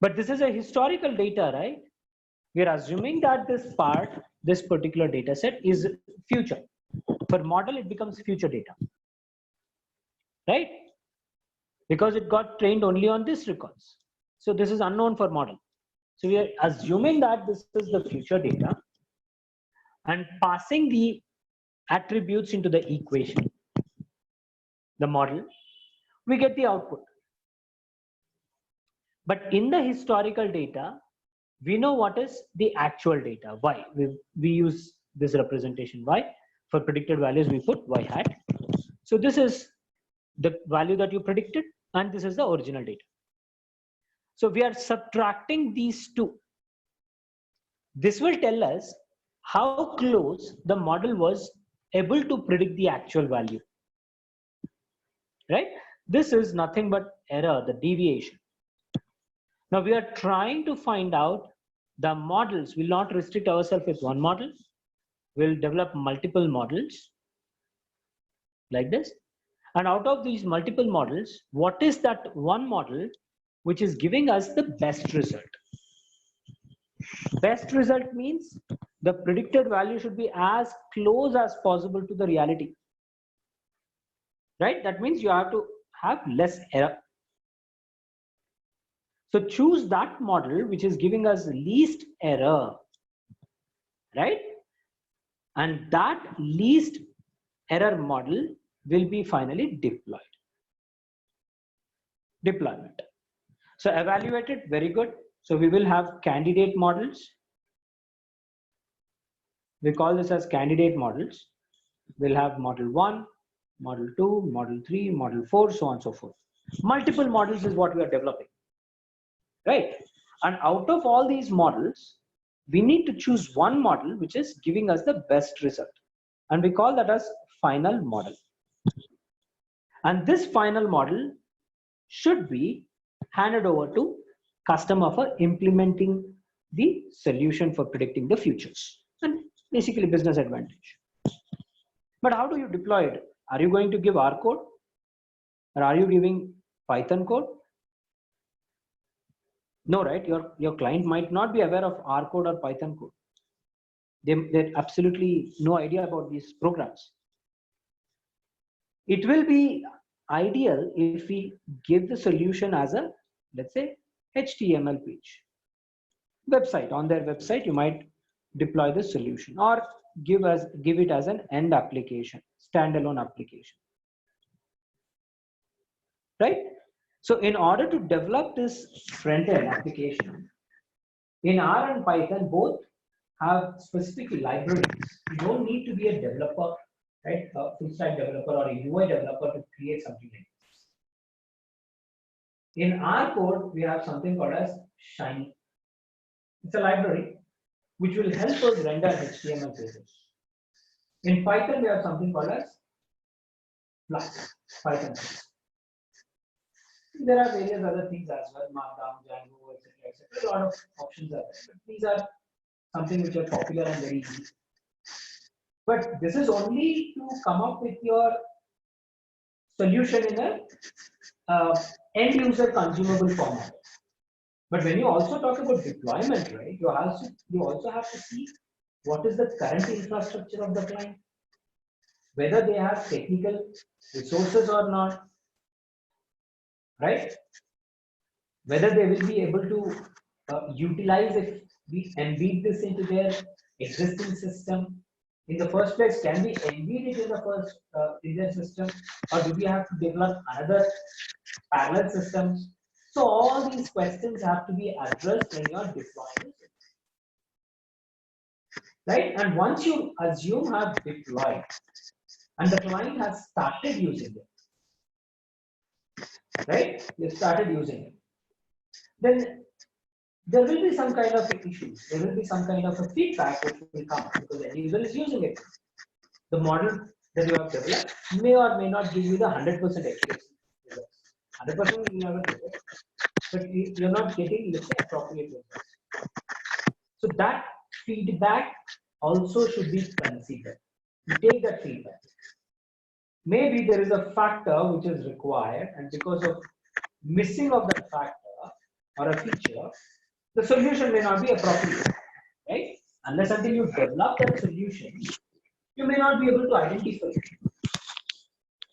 But this is a historical data, right? We're assuming that this part, this particular data set is future. For model, it becomes future data, right? Because it got trained only on this records. So this is unknown for model. So we are assuming that this is the future data and passing the attributes into the equation, the model, we get the output. But in the historical data, we know what is the actual data. Why? We use this representation Y. For predicted values, we put Y hat. So this is the value that you predicted, and this is the original data. So we are subtracting these two. This will tell us how close the model was able to predict the actual value, right? This is nothing but error, the deviation. Now we are trying to find out the models. We'll not restrict ourselves with one model. We'll develop multiple models like this. And out of these multiple models, what is that one model which is giving us the best result? Best result means the predicted value should be as close as possible to the reality, right? That means you have to have less error. So choose that model which is giving us least error, right? And that least error model will be finally deployed. Deployment. So evaluate it, very good. So we will have candidate models. We call this as candidate models. We'll have model 1, model 2, model 3, model 4, so on and so forth. Multiple models is what we are developing, right? And out of all these models, we need to choose one model which is giving us the best result. And we call that as final model. And this final model should be handed over to customer for implementing the solution for predicting the futures, and basically business advantage. But how do you deploy it? Are you going to give R code, or are you giving Python code? No, right? Your client might not be aware of R code or Python code. They absolutely no idea about these programs. It will be ideal if we give the solution as a, let's say, HTML page. Website, on their website, you might deploy the solution, or give it as an end application, standalone application. Right? So in order to develop this front-end application, in R and Python, both have specific libraries. You don't need to be a developer, right? A full stack developer or a UI developer to create something like this. In R code, we have something called as Shiny. It's a library which will help us render HTML pages. In Python, we have something called as Flask, Python. There are various other things as well, Markdown, Django, etc. A lot of options are there. But these are something which are popular and very easy. But this is only to come up with your solution in a end user consumable format. But when you also talk about deployment, right, you also have to see what is the current infrastructure of the client, whether they have technical resources or not, right? Whether they will be able to utilize if we embed this into their existing system. In the first place, can we embed it in the first in their system, or do we have to develop another parallel systems? So all these questions have to be addressed when you are deploying it, right? And once you assume have deployed, and the client has started using it, right? You started using it, then there will be some kind of issues. There will be some kind of a feedback which will come because the user is using it. The model that you have developed may or may not give you the 100% accuracy. 100% you never get it, but you're not getting, let's say, appropriate results. So that feedback also should be considered. You take that feedback. Maybe there is a factor which is required, and because of missing of that factor or a feature, the solution may not be appropriate, right? Unless until you develop that solution, you may not be able to identify it.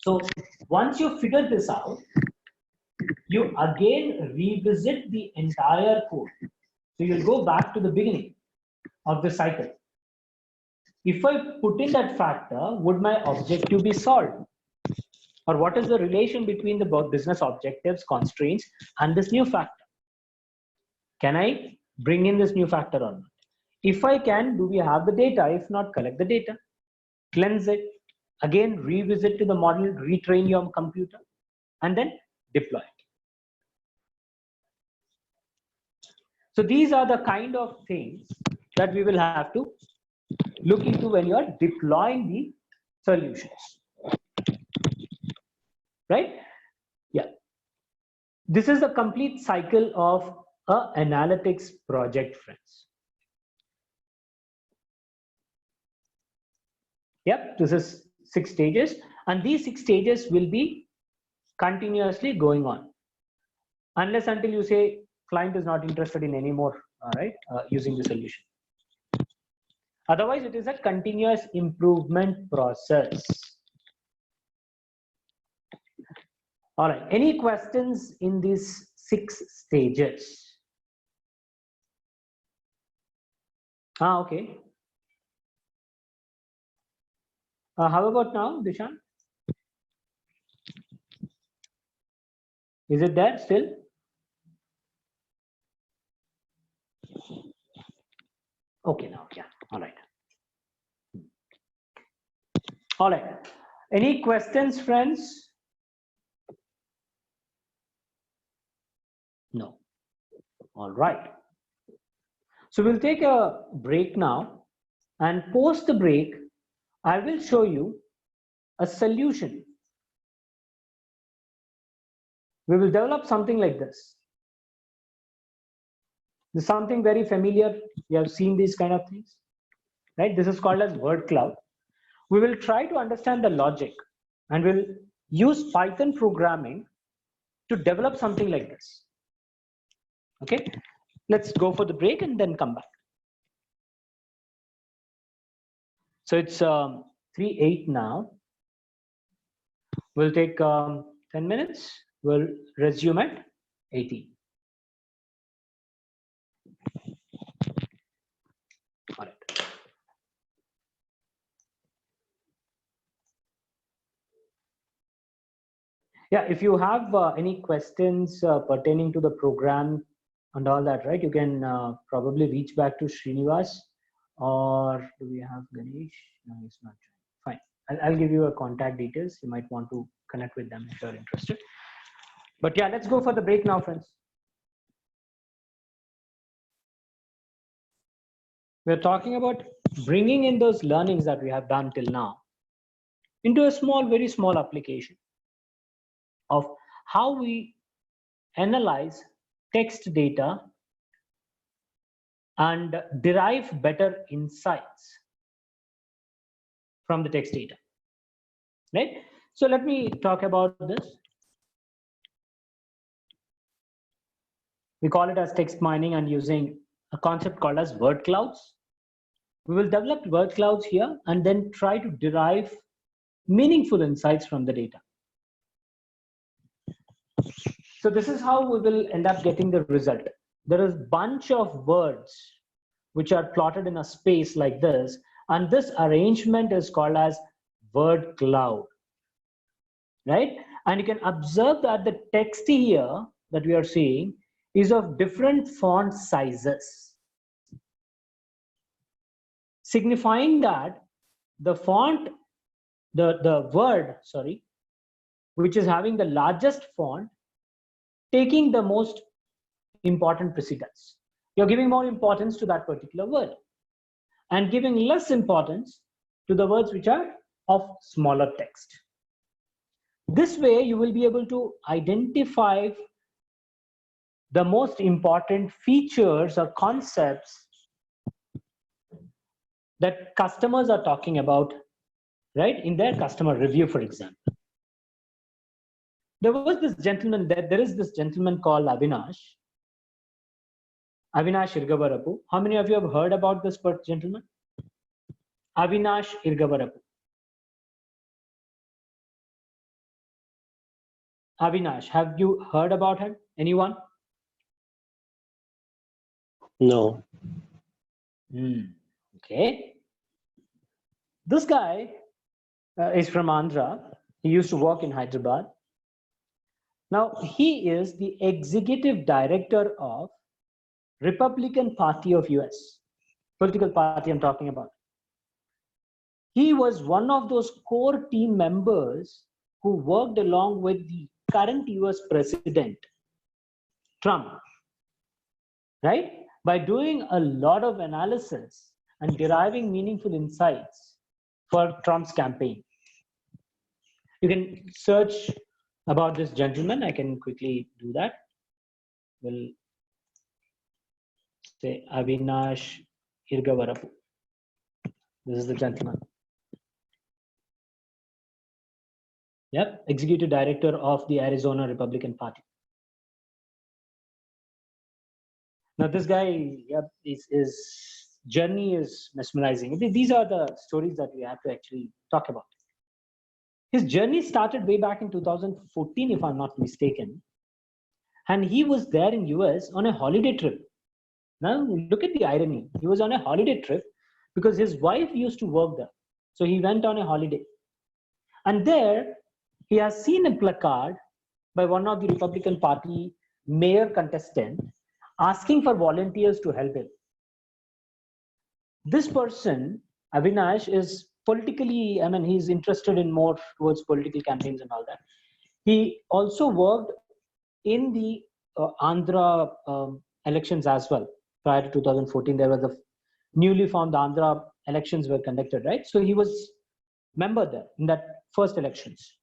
So once you figure this out, you again revisit the entire code. So you'll go back to the beginning of the cycle. If I put in that factor, would my objective be solved? Or what is the relation between the business objectives, constraints, and this new factor? Can I bring in this new factor or not? If I can, do we have the data? If not, collect the data, cleanse it, again revisit to the model, retrain your computer, and then deploy it. So these are the kind of things that we will have to look into when you are deploying the solutions, right? Yeah. This is the complete cycle of an analytics project, friends. Yep, this is 6 stages, and these 6 stages will be continuously going on unless until you say client is not interested in any more, right, using the solution. Otherwise, it is a continuous improvement process. All right, any questions in these 6 stages? Okay. How about now, Dishan? Is it there still? Okay, now, yeah, all right. All right, any questions, friends? No. All right. So we'll take a break now, and post the break, I will show you a solution we will develop something like this. This is something very familiar. You have seen these kind of things, right? This is called as word cloud. We will try to understand the logic and we'll use Python programming to develop something like this. Okay, let's go for the break and then come back. So it's 3:08 now. We'll take 10 minutes. We'll resume at 18. All right. Yeah, if you have any questions pertaining to the program and all that, right, you can probably reach back to Srinivas, or do we have Ganesh? No, he's not. Fine. I'll give you a contact details. You might want to connect with them if you're interested. But yeah, let's go for the break now, friends. We're talking about bringing in those learnings that we have done till now into a small, very small application of how we analyze text data and derive better insights from the text data, right? So let me talk about this. We call it as text mining and using a concept called as word clouds. We will develop word clouds here and then try to derive meaningful insights from the data. So this is how we will end up getting the result. There is a bunch of words which are plotted in a space like this, and this arrangement is called as word cloud, right? And you can observe that the text here that we are seeing is of different font sizes, signifying that the font, the word, sorry, which is having the largest font, taking the most important precedence. You're giving more importance to that particular word and giving less importance to the words which are of smaller text. This way, you will be able to identify the most important features or concepts that customers are talking about, right, in their customer review, for example. There was this gentleman, there is this gentleman called Avinash Irgavarapu. How many of you have heard about this gentleman? Avinash Irgavarapu. Avinash, have you heard about him? Anyone? No. Okay. This guy is from Andhra. He used to work in Hyderabad. Now, he is the executive director of Republican Party of US, political party I'm talking about. He was one of those core team members who worked along with the current US president, Trump, right? By doing a lot of analysis and deriving meaningful insights for Trump's campaign. You can search about this gentleman. I can quickly do that. We'll say Avinash Irgavarapu. This is the gentleman. Yep, executive director of the Arizona Republican Party. Now this guy, yep, his journey is mesmerizing. These are the stories that we have to actually talk about. His journey started way back in 2014, if I'm not mistaken. And he was there in US on a holiday trip. Now look at the irony. He was on a holiday trip because his wife used to work there. So he went on a holiday. And there he has seen a placard by one of the Republican Party mayor contestant asking for volunteers to help him. This person, Avinash, is politically, I mean, he's interested in more towards political campaigns and all that. He also worked in the Andhra elections as well. Prior to 2014, there was a newly formed Andhra elections were conducted, right? So he was member there in that first elections,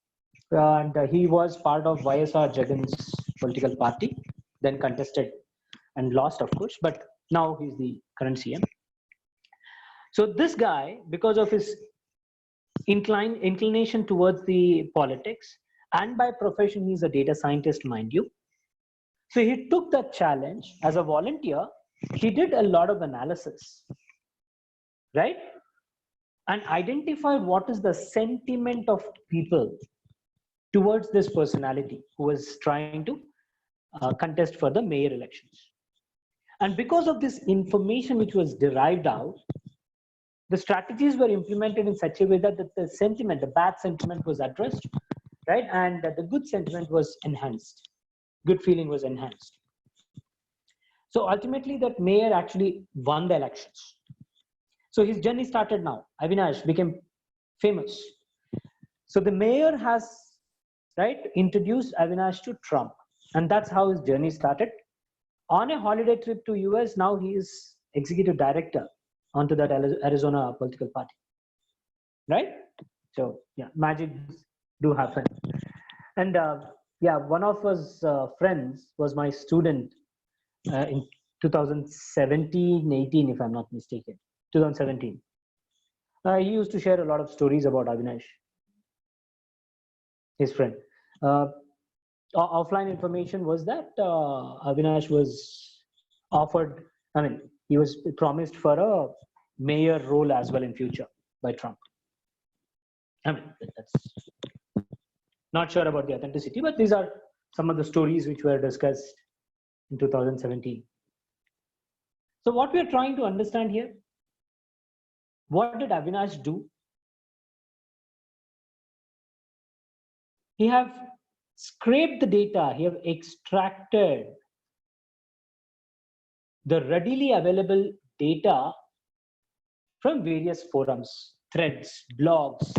and he was part of YSR Jagan's political party, then contested and lost, of course, but now he's the current CM. So this guy, because of his inclination towards the politics, and by profession he's a data scientist, mind you. So he took that challenge as a volunteer. He did a lot of analysis, right? And identified what is the sentiment of people towards this personality who was trying to contest for the mayor elections. And because of this information which was derived out, the strategies were implemented in such a way that the sentiment, the bad sentiment was addressed, right? And that the good sentiment was enhanced. Good feeling was enhanced. So ultimately that mayor actually won the elections. So his journey started now. Avinash became famous. So the mayor has, right, introduced Avinash to Trump. And that's how his journey started. On a holiday trip to US, now he is executive director onto that Arizona political party, right? So yeah, magic do happen. And yeah, one of his friends was my student in 2017-18, if I'm not mistaken, 2017. He used to share a lot of stories about Avinash, his friend. Offline information was that Avinash was offered, I mean, he was promised for a mayor role as well in future by Trump. I mean, that's not sure about the authenticity, but these are some of the stories which were discussed in 2017. So what we are trying to understand here, what did Avinash do? He have scraped the data, he have extracted the readily available data from various forums, threads, blogs,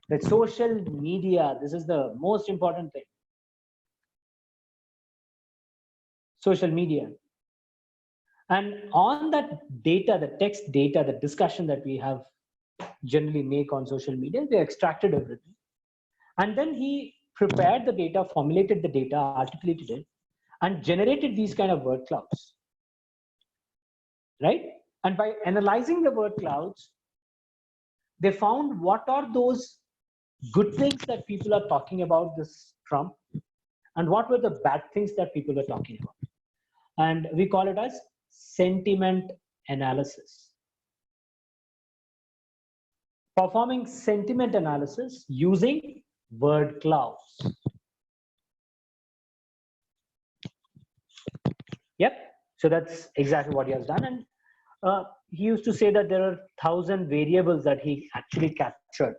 the social media. This is the most important thing. Social media. And on that data, the text data, the discussion that we have generally make on social media, they extracted everything. And then he prepared the data, formulated the data, articulated it, and generated these kind of word clouds, right? And by analyzing the word clouds, they found what are those good things that people are talking about this Trump, and what were the bad things that people were talking about. And we call it as sentiment analysis. Performing sentiment analysis using word clouds. Yep, so that's exactly what he has done. And he used to say that there are 1,000 variables that he actually captured,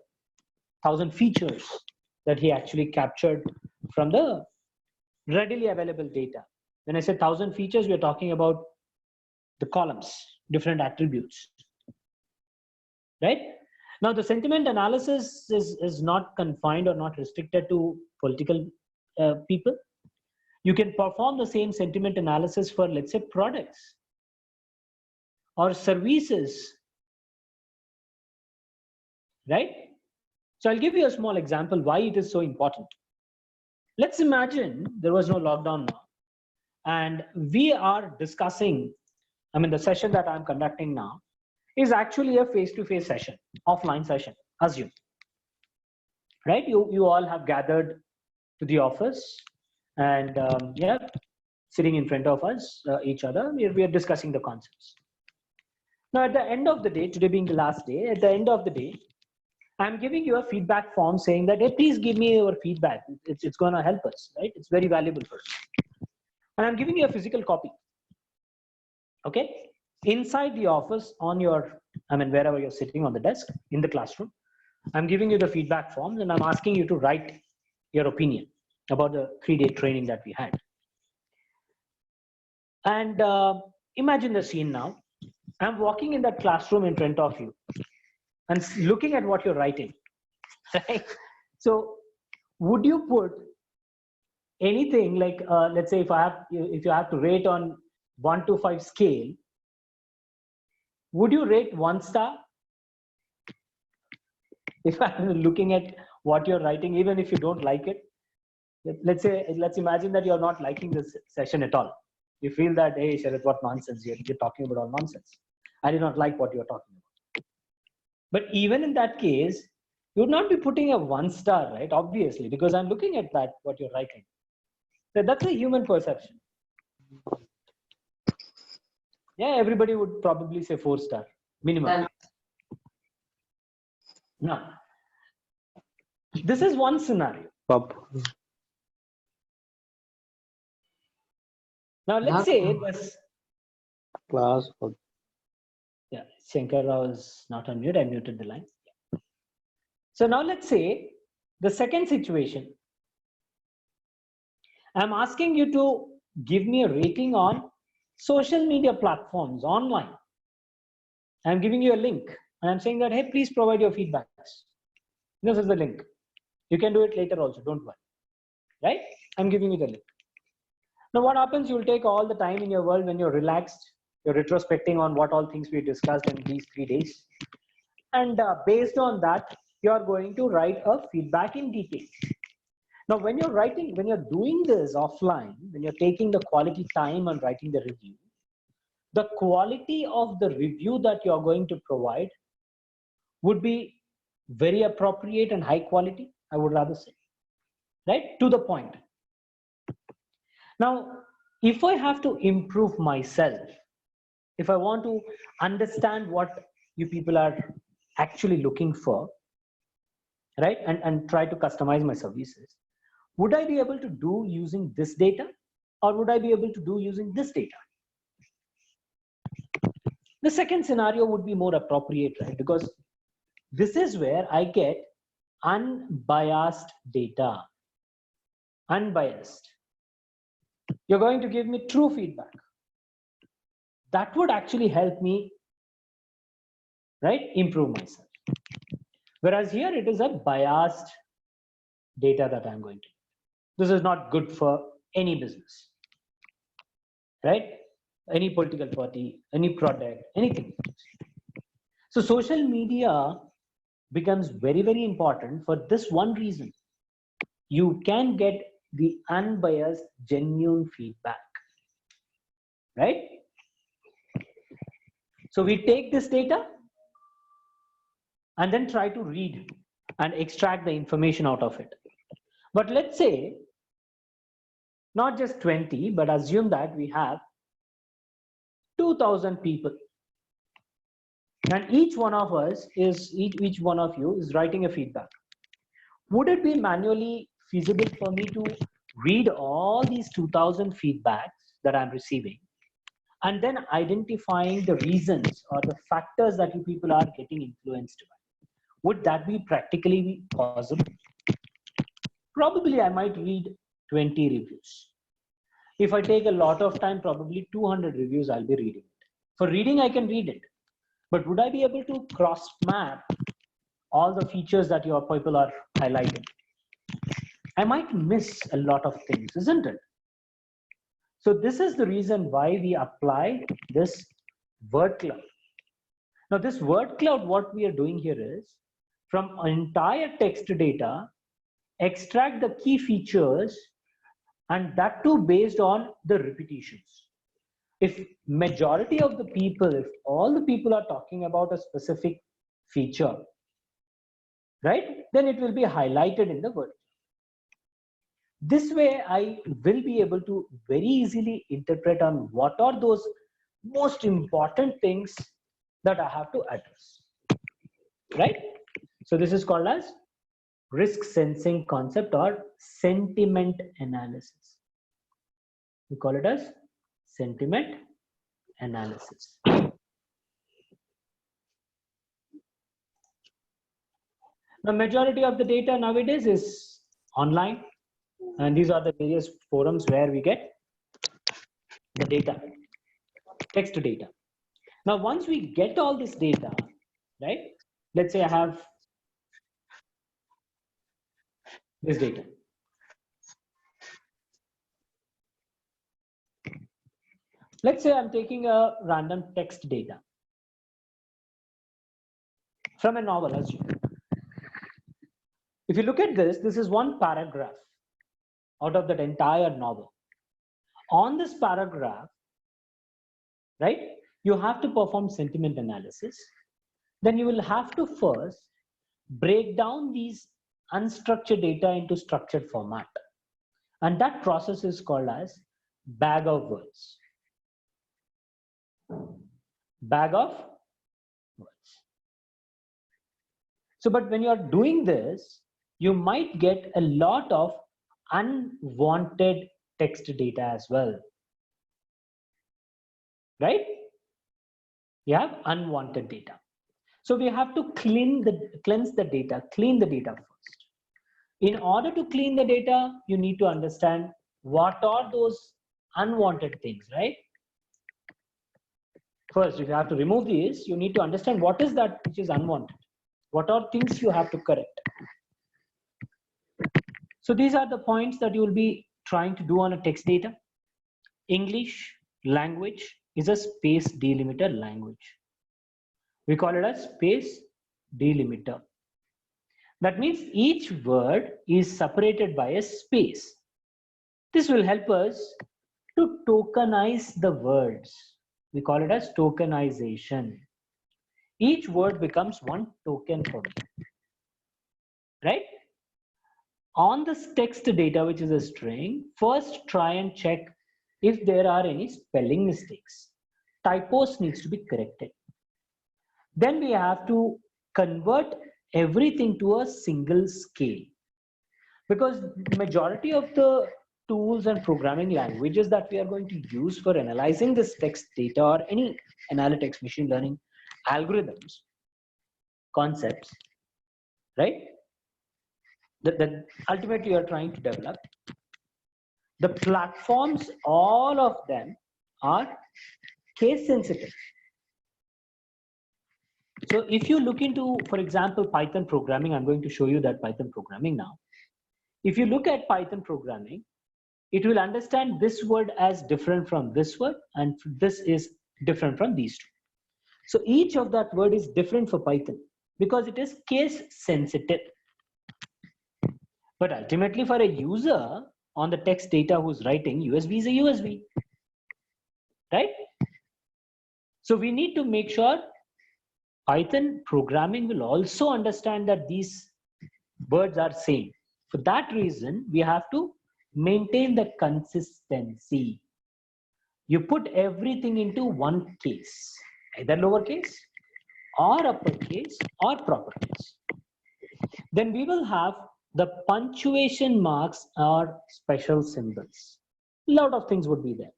1,000 features that he actually captured from the readily available data. When I say 1,000 features, we are talking about the columns, different attributes, right? Now, the sentiment analysis is not confined or not restricted to political people. You can perform the same sentiment analysis for, let's say, products or services, right? So I'll give you a small example why it is so important. Let's imagine there was no lockdown now, and we are discussing, I mean, the session that I'm conducting now is actually a face-to-face session, offline session, assume, right? You all have gathered to the office, and yeah, sitting in front of us, each other, we are discussing the concepts. Now, at the end of the day, today being the last day, at the end of the day, I'm giving you a feedback form saying that, hey, please give me your feedback. It's going to help us, right? It's very valuable for us. And I'm giving you a physical copy. Okay? Inside the office, on your, I mean, wherever you're sitting on the desk, in the classroom, I'm giving you the feedback forms and I'm asking you to write your opinion about the 3-day training that we had. And imagine the scene now. I'm walking in that classroom in front of you and looking at what you're writing, right? So would you put anything like, let's say if you have to rate on 1 to 5 scale, would you rate 1 star? If I'm looking at what you're writing, even if you don't like it. Let's imagine that you're not liking this session at all. You feel that, hey, Sharath, what nonsense, you're talking about all nonsense. I did not like what you're talking about. But even in that case, you would not be putting a 1 star, right? Obviously, because I'm looking at that, what you're writing. So that's a human perception. Yeah, everybody would probably say 4 star minimum. Now, this is one scenario. Now, let's say this class. Yeah, Shankar Rao is not on mute. I muted the line. So now let's say the second situation. I'm asking you to give me a rating on social media platforms online. I'm giving you a link and I'm saying that, hey, please provide your feedbacks. This is the link. You can do it later also, don't worry. Right? I'm giving you the link. Now what happens, you'll take all the time in your world when you're relaxed, you're retrospecting on what all things we discussed in these 3 days. And based on that, you're going to write a feedback in detail. Now, when you're doing this offline, when you're taking the quality time on writing the review, the quality of the review that you're going to provide would be very appropriate and high quality, I would rather say, right? To the point. Now, if I have to improve myself, if I want to understand what you people are actually looking for, right, and try to customize my services, would I be able to do using this data, or would I be able to do using this data? The second scenario would be more appropriate, right? Because this is where I get unbiased data. Unbiased. You're going to give me true feedback. That would actually help me, right, improve myself. Whereas here it is a biased data that I'm going to. This is not good for any business, right? Any political party, any product, anything. So social media becomes very, very important for this one reason. You can get the unbiased, genuine feedback, right? So we take this data and then try to read and extract the information out of it. But let's say not just 20, but assume that we have 2,000 people. And each one of us is, each one of you is writing a feedback. Would it be manually feasible for me to read all these 2,000 feedbacks that I'm receiving and then identifying the reasons or the factors that you people are getting influenced by? Would that be practically possible? Probably I might read 20 reviews. If I take a lot of time, probably 200 reviews I'll be reading it. For reading, I can read it. But would I be able to cross map all the features that your people are highlighting? I might miss a lot of things, isn't it? So this is the reason why we apply this word cloud. Now this word cloud, what we are doing here is from entire text data, extract the key features, and that too based on the repetitions. If majority of the people, if all the people are talking about a specific feature, right, then it will be highlighted in the word. This way I will be able to very easily interpret on what are those most important things that I have to address, right? So this is called as risk sensing concept or sentiment analysis. We call it as sentiment analysis. The majority of the data nowadays is online, and these are the various forums where we get the data, text data. Now, once we get all this data, right? Let's say I have this data. Let's say I'm taking a random text data from a novel, as you know. If you look at this, this is one paragraph out of that entire novel. On this paragraph, right, you have to perform sentiment analysis. Then you will have to first break down these unstructured data into structured format. And that process is called as bag of words. Bag of words. So, but when you are doing this, you might get a lot of unwanted text data as well. Right? You have unwanted data. So we have to cleanse the data first. In order to clean the data, you need to understand what are those unwanted things, right? First, if you have to remove these, you need to understand what is that which is unwanted. What are things you have to correct? So these are the points that you will be trying to do on a text data. English language is a space delimiter language. We call it a space delimiter. That means each word is separated by a space. This will help us to tokenize the words. We call it as tokenization. Each word becomes one token for me. Right? On this text data, which is a string, first try and check if there are any spelling mistakes. Typos needs to be corrected. Then we have to convert everything to a single scale, because majority of the tools and programming languages that we are going to use for analyzing this text data or any analytics, machine learning algorithms, concepts, right, that ultimately you are trying to develop, the platforms, all of them are case sensitive. So if you look into, for example, Python programming, I'm going to show you that Python programming now. If you look at Python programming, it will understand this word as different from this word, and this is different from these two. So each of that word is different for Python because it is case sensitive. But ultimately for a user on the text data who's writing, USB is a USB, right? So we need to make sure Python programming will also understand that these words are same. For that reason, we have to maintain the consistency. You put everything into one case, either lowercase or uppercase or proper case. Then we will have the punctuation marks or special symbols. A lot of things would be there.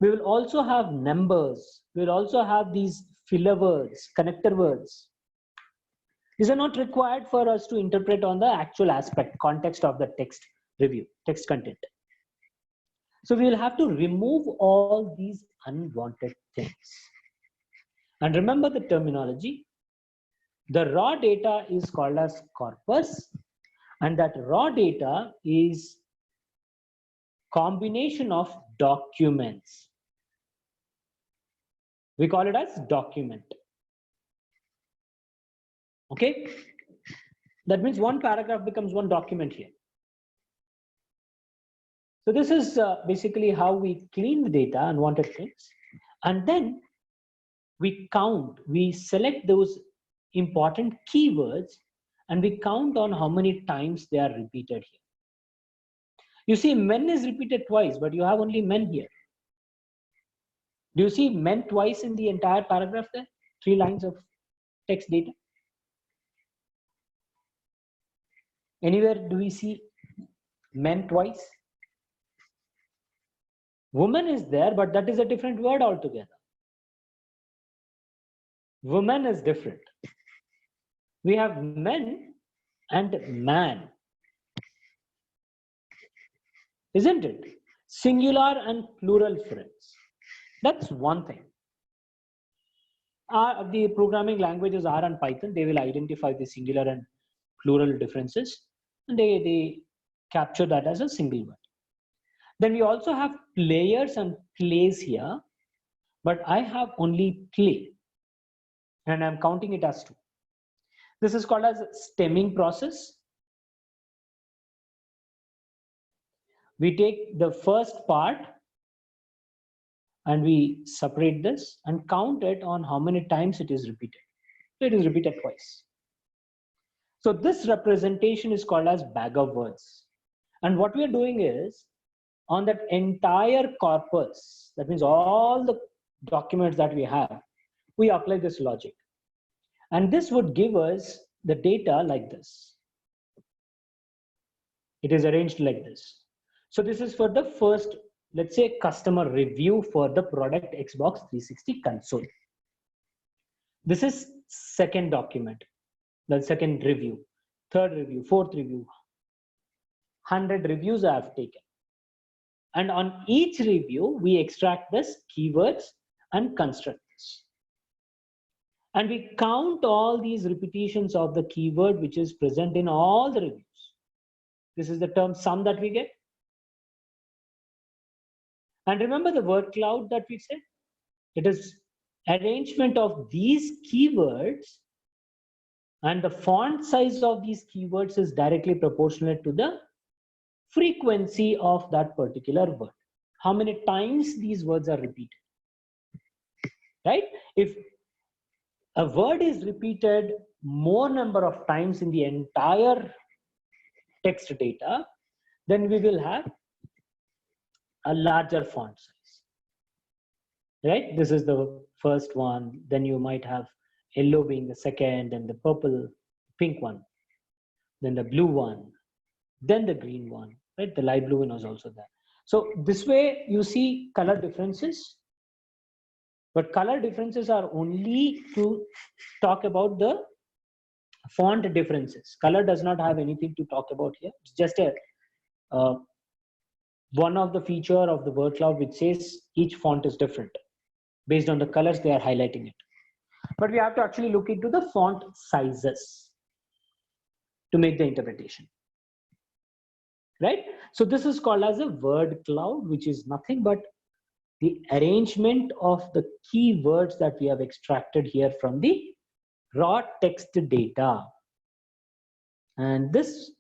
We will also have numbers. We will also have these filler words, connector words. These are not required for us to interpret on the actual aspect, context of the text review, text content. So we will have to remove all these unwanted things. And remember the terminology. The raw data is called as corpus, and that raw data is combination of documents. We call it as document. Okay? That means one paragraph becomes one document here. So this is basically how we clean the data, unwanted things, and then we count, we select those important keywords and we count on how many times they are repeated here. You see men is repeated twice, but you have only men here. Do you see men twice in the entire paragraph there? 3 lines of text data. Anywhere do we see men twice? Woman is there, but that is a different word altogether. Woman is different. We have men and man. Isn't it? Singular and plural friends. That's one thing. The programming languages R and Python, they will identify the singular and plural differences, and they capture that as a single word. Then we also have players and plays here, but I have only play, and I'm counting it as 2. This is called as stemming process. We take the first part and we separate this and count it on how many times it is repeated. So it is repeated twice. So this representation is called as bag of words. And what we are doing is, on that entire corpus, that means all the documents that we have, we apply this logic. And this would give us the data like this. It is arranged like this. So this is for the first, let's say, customer review for the product Xbox 360 console. This is second document, the second review, third review, fourth review. 100 reviews I have taken. And on each review, we extract this keywords and construct this. And we count all these repetitions of the keyword which is present in all the reviews. This is the term sum that we get. And remember the word cloud that we said? It is arrangement of these keywords, and the font size of these keywords is directly proportionate to the frequency of that particular word. How many times these words are repeated, right? If a word is repeated more number of times in the entire text data, then we will have a larger font size, right? This is the first one. Then you might have yellow being the second, and the purple, pink one, then the blue one, then the green one, right? The light blue one was also there. So this way you see color differences, but color differences are only to talk about the font differences. Color does not have anything to talk about here. It's just a one of the feature of the word cloud which says each font is different. Based on the colors, they are highlighting it. But we have to actually look into the font sizes to make the interpretation, right? So this is called as a word cloud, which is nothing but the arrangement of the keywords that we have extracted here from the raw text data. And this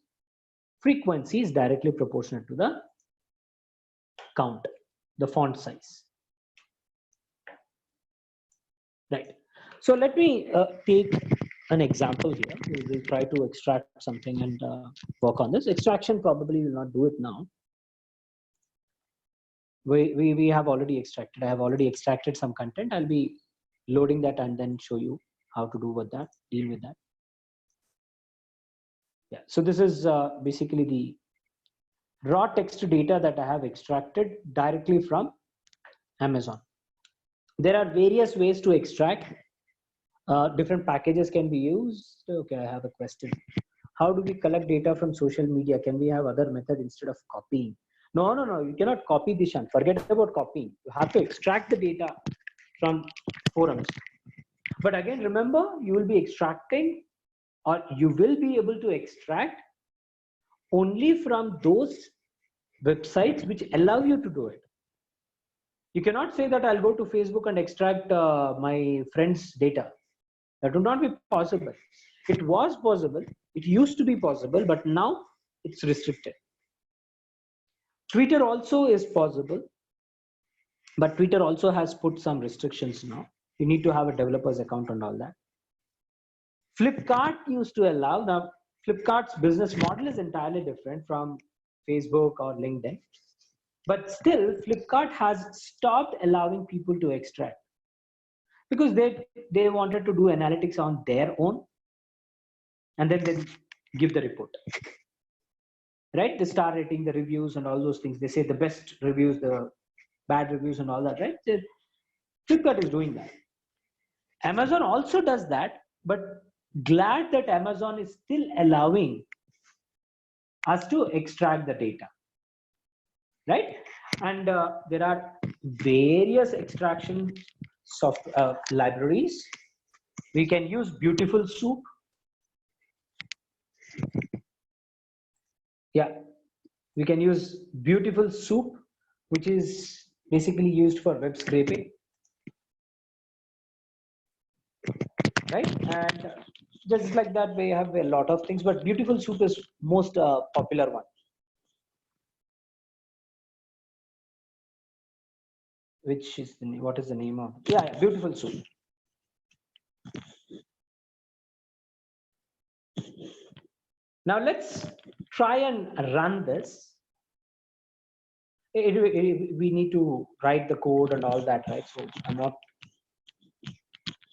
frequency is directly proportional to the count, the font size, right? So let me take an example here. We will try to extract something and work on this. Extraction probably will not do it now. We have already extracted. I have already extracted some content. I'll be loading that and then show you how to do with that, deal with that. Yeah, so this is basically the raw text data that I have extracted directly from Amazon. There are various ways to extract. Different packages can be used. Okay, I have a question. How do we collect data from social media? Can we have other method instead of copying? No, you cannot copy this one. Forget about copying. You have to extract the data from forums. But again, remember, you will be extracting, or you will be able to extract only from those websites which allow you to do it. You cannot say that I'll go to Facebook and extract my friend's data. That would not be possible. It was possible. It used to be possible, but now it's restricted. Twitter also is possible, but Twitter also has put some restrictions now. You need to have a developer's account and all that. Flipkart used to allow. Now, Flipkart's business model is entirely different from Facebook or LinkedIn. But still, Flipkart has stopped allowing people to extract because they wanted to do analytics on their own, and then they give the report. Right? The star rating, the reviews, and all those things. They say the best reviews, the bad reviews, and all that, right? Flipkart is doing that. Amazon also does that, but glad that Amazon is still allowing us to extract the data, right? And there are various extraction libraries. We can use Beautiful Soup. Yeah, we can use Beautiful Soup, which is basically used for web scraping, right? And just like that, we have a lot of things, but Beautiful Soup is most popular one. which is what is the name of? Yeah, Beautiful Soup. Now let's try and run this. We need to write the code and all that, right? So I'm not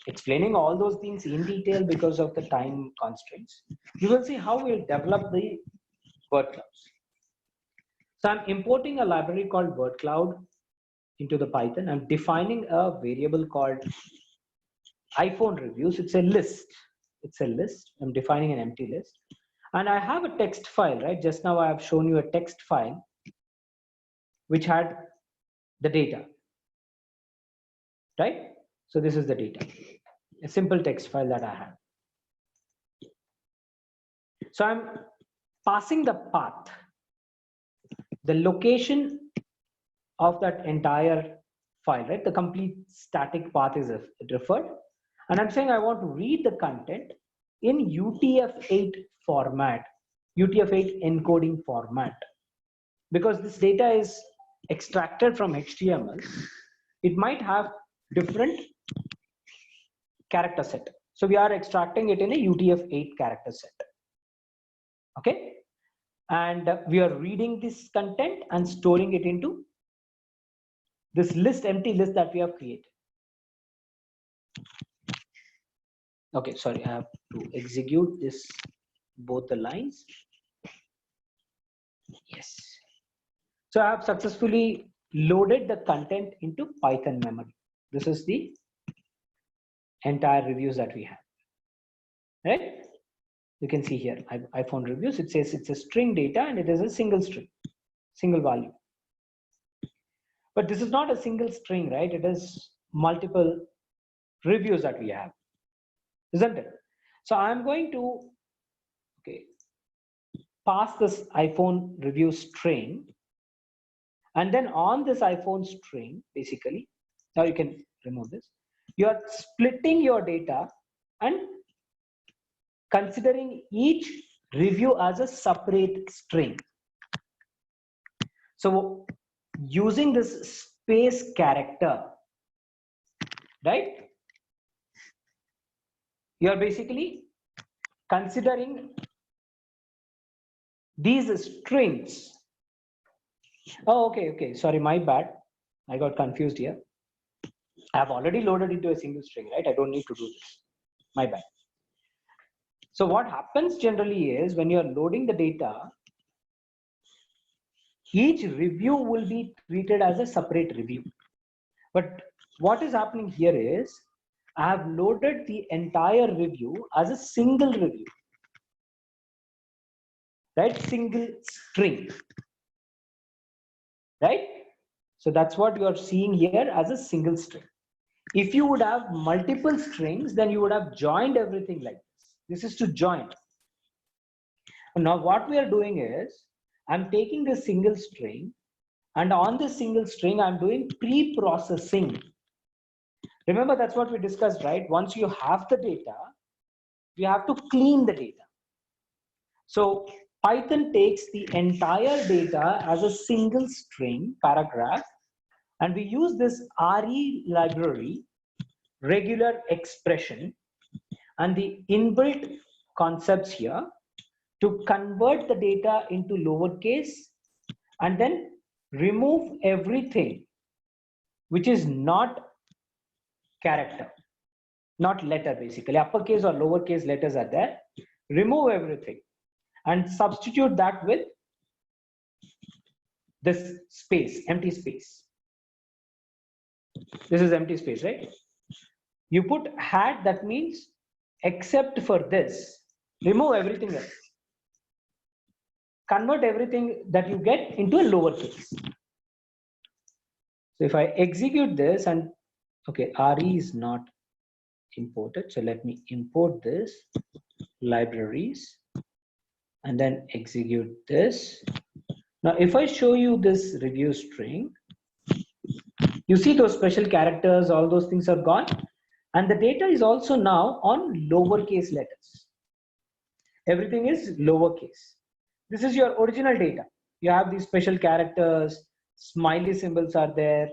explaining all those things in detail because of the time constraints. You will see how we'll develop the word clouds. So I'm importing a library called word cloud into the Python. I'm defining a variable called iPhone reviews. It's a list. It's a list. I'm defining an empty list. And I have a text file, right? Just now I have shown you a text file which had the data, right? So this is the data, a simple text file that I have. So I'm passing the path, the location of that entire file, right? The complete static path is referred. And I'm saying I want to read the content in UTF-8 format, UTF-8 encoding format. Because this data is extracted from HTML, it might have different character set. So we are extracting it in a UTF-8 character set. Okay. And we are reading this content and storing it into this list, empty list that we have created. Okay, sorry, I have to execute this, both the lines. Yes. So I have successfully loaded the content into Python memory. This is the entire reviews that we have, right? You can see here, iPhone reviews, it says it's a string data and it is a single string, single value. But this is not a single string, right? It is multiple reviews that we have, isn't it? So I'm going to, okay, pass this iPhone review string. And then on this iPhone string, basically, now you can remove this. You are splitting your data and considering each review as a separate string. So using this space character, right? You are basically considering these strings. Oh, okay. Sorry, my bad. I got confused here. I have already loaded into a single string, right? I don't need to do this. My bad. So what happens generally is when you're loading the data, each review will be treated as a separate review. But what is happening here is I have loaded the entire review as a single review, right? Single string, right? So that's what you are seeing here as a single string. If you would have multiple strings, then you would have joined everything like this. This is to join. And now what we are doing is I'm taking this single string and on this single string, I'm doing pre-processing. Remember, that's what we discussed, right? Once you have the data, you have to clean the data. So Python takes the entire data as a single string paragraph, and we use this RE library, regular expression, and the inbuilt concepts here to convert the data into lowercase and then remove everything which is not character, not letter, basically. Uppercase or lowercase letters are there. Remove everything and substitute that with this space, empty space. This is empty space, right? You put hat, that means except for this, remove everything else. Convert everything that you get into a lowercase. So if I execute this and, okay, RE is not imported. So let me import this, libraries, and then execute this. Now, if I show you this review string, you see those special characters, all those things are gone. And the data is also now on lowercase letters. Everything is lowercase. This is your original data. You have these special characters, smiley symbols are there,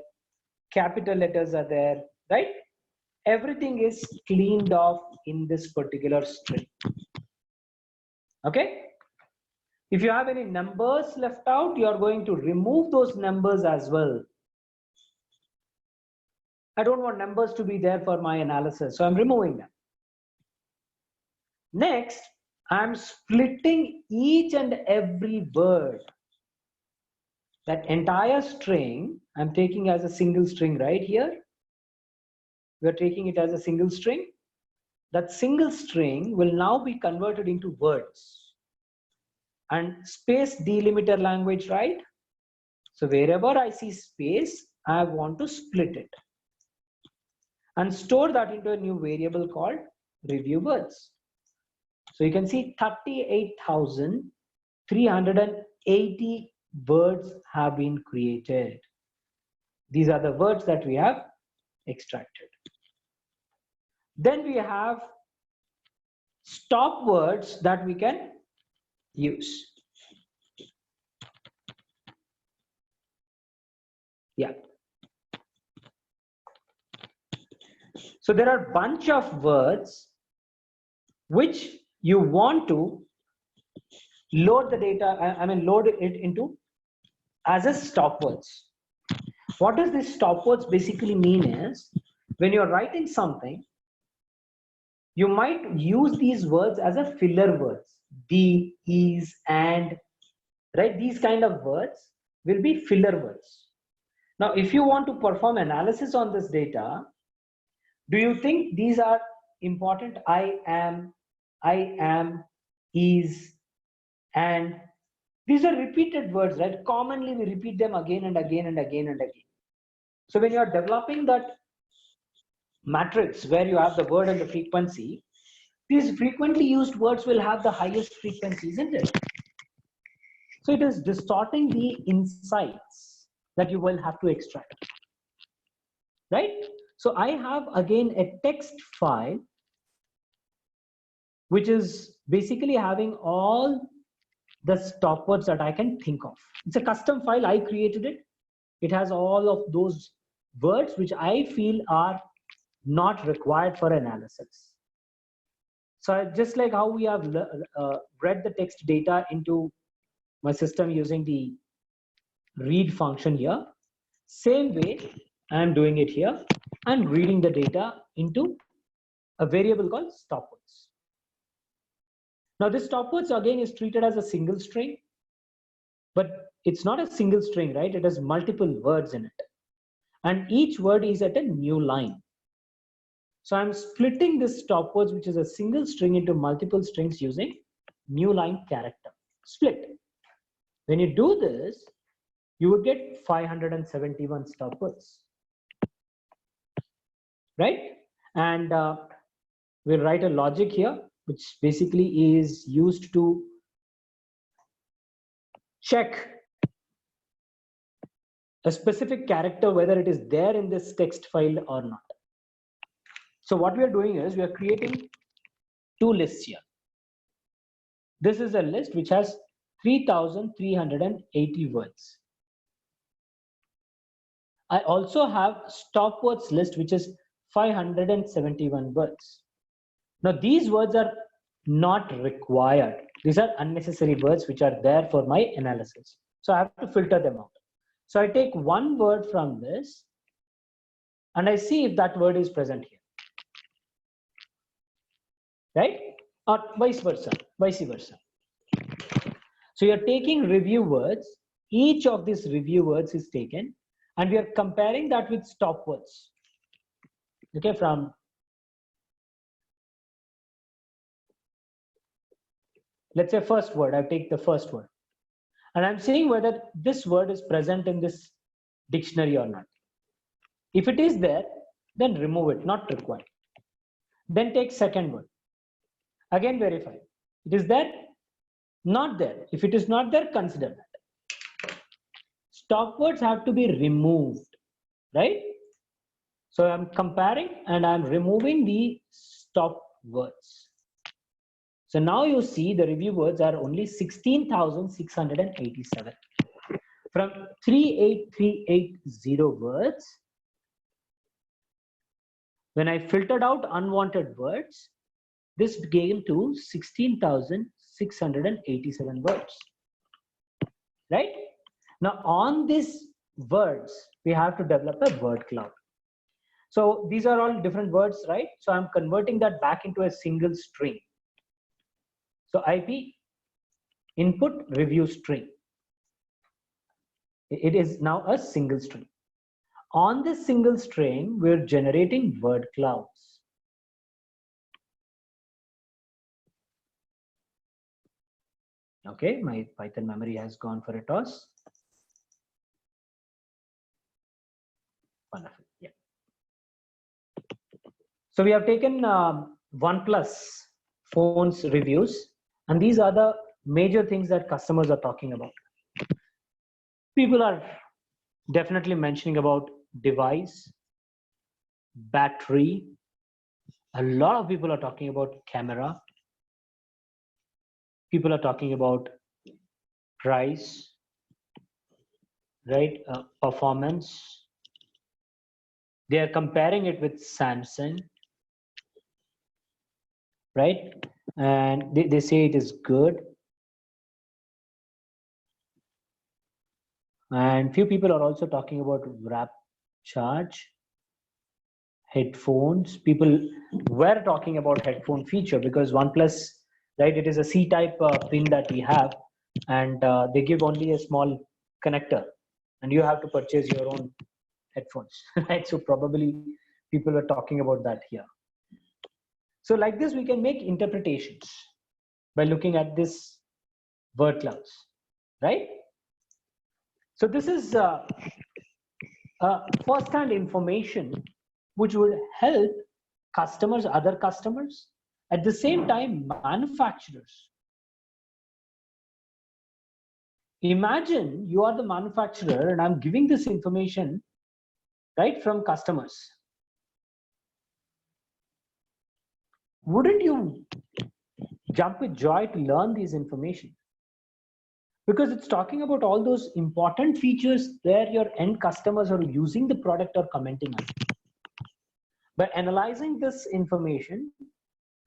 capital letters are there, right? Everything is cleaned off in this particular string. Okay? If you have any numbers left out, you are going to remove those numbers as well. I don't want numbers to be there for my analysis, so I'm removing them. Next, I'm splitting each and every word. That entire string, I'm taking as a single string right here. We're taking it as a single string. That single string will now be converted into words. And space delimiter language, right? So wherever I see space, I want to split it. And store that into a new variable called review words. So you can see 38,380 words have been created. These are the words that we have extracted. Then we have stop words that we can use. Yeah. So there are a bunch of words which you want to load the data, load it into as a stop words. What does this stop words basically mean is, when you're writing something, you might use these words as a filler words. The, is, and, right? These kind of words will be filler words. Now, if you want to perform analysis on this data, do you think these are important? I am, is, and these are repeated words, right? Commonly we repeat them again and again and again and again. So when you are developing that matrix where you have the word and the frequency, these frequently used words will have the highest frequency, isn't it? So it is distorting the insights that you will have to extract, right? So I have again a text file which is basically having all the stop words that I can think of. It's a custom file, I created it. It has all of those words which I feel are not required for analysis. So just like how we have read the text data into my system using the read function here, same way I'm doing it here. I'm reading the data into a variable called stop words. Now this stop words again is treated as a single string, but it's not a single string, right? It has multiple words in it. And each word is at a new line. So I'm splitting this stop words, which is a single string, into multiple strings using new line character split. When you do this, you would get 571 stop words, right? And we'll write a logic here, which basically is used to check a specific character, whether it is there in this text file or not. So what we are doing is we are creating two lists here. This is a list which has 3,380 words. I also have stop words list which is 571 words. Now these words are not required. These are unnecessary words which are there for my analysis. So I have to filter them out. So I take one word from this and I see if that word is present here. Right? Or vice versa. So you're taking review words. Each of these review words is taken and we are comparing that with stop words. Okay, from let's say first word, I take the first word and I'm seeing whether this word is present in this dictionary or not. If it is there, then remove it, not required. Then take second word. Again verify. It is there? Not there. If it is not there, consider that. Stop words have to be removed, right? So I'm comparing and I'm removing the stop words. So now you see the review words are only 16,687. From 38,380 words, When I filtered out unwanted words, this came to 16,687 words, right? Now on these words, we have to develop a word cloud. So these are all different words, right? So I'm converting that back into a single string. So IP input review string. It is now a single string. On this single string, we're generating word clouds. Okay, my Python memory has gone for a toss. Wonderful. Yeah. So we have taken OnePlus phones reviews, and these are the major things that customers are talking about. People are definitely mentioning about device, battery. A lot of people are talking about camera. People are talking about price, right? Performance. They are comparing it with Samsung, right? And they say it is good. And few people are also talking about wrap charge, headphones. People were talking about headphone feature because OnePlus, right? It is a C-type pin that we have, and they give only a small connector, and you have to purchase your own headphones, right? So probably people are talking about that here. So like this, we can make interpretations by looking at this word clouds, right? So this is first-hand information which would help customers, other customers, at the same time manufacturers. Imagine you are the manufacturer and I'm giving this information, right, from customers. Wouldn't you jump with joy to learn these information? Because it's talking about all those important features where your end customers are using the product or commenting on it. By analyzing this information,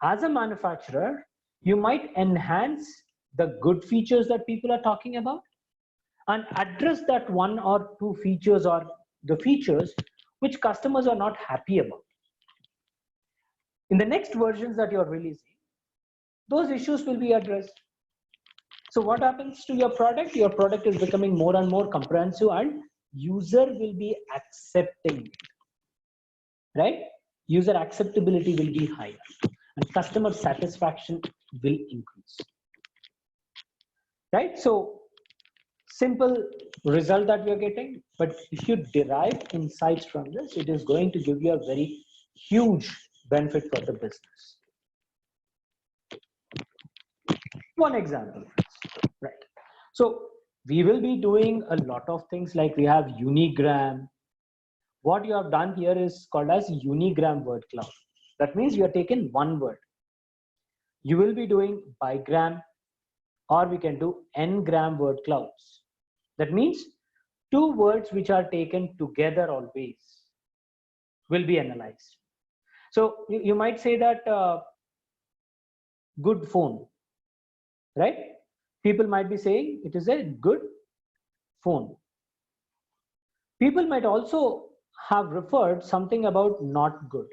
as a manufacturer, you might enhance the good features that people are talking about and address that one or two features or the features which customers are not happy about. In the next versions that you're releasing, those issues will be addressed. So what happens to your product? Your product is becoming more and more comprehensive and user will be accepting it, right? User acceptability will be higher and customer satisfaction will increase, right? So simple result that we are getting, but if you derive insights from this, it is going to give you a very huge benefit for the business. One example, right? So we will be doing a lot of things like we have Unigram. What you have done here is called as Unigram word cloud. That means you are taking one word. You will be doing bigram, or we can do n-gram word clouds. That means two words which are taken together always will be analyzed. So you might say that good phone, right? People might be saying it is a good phone. People might also have referred something about not good.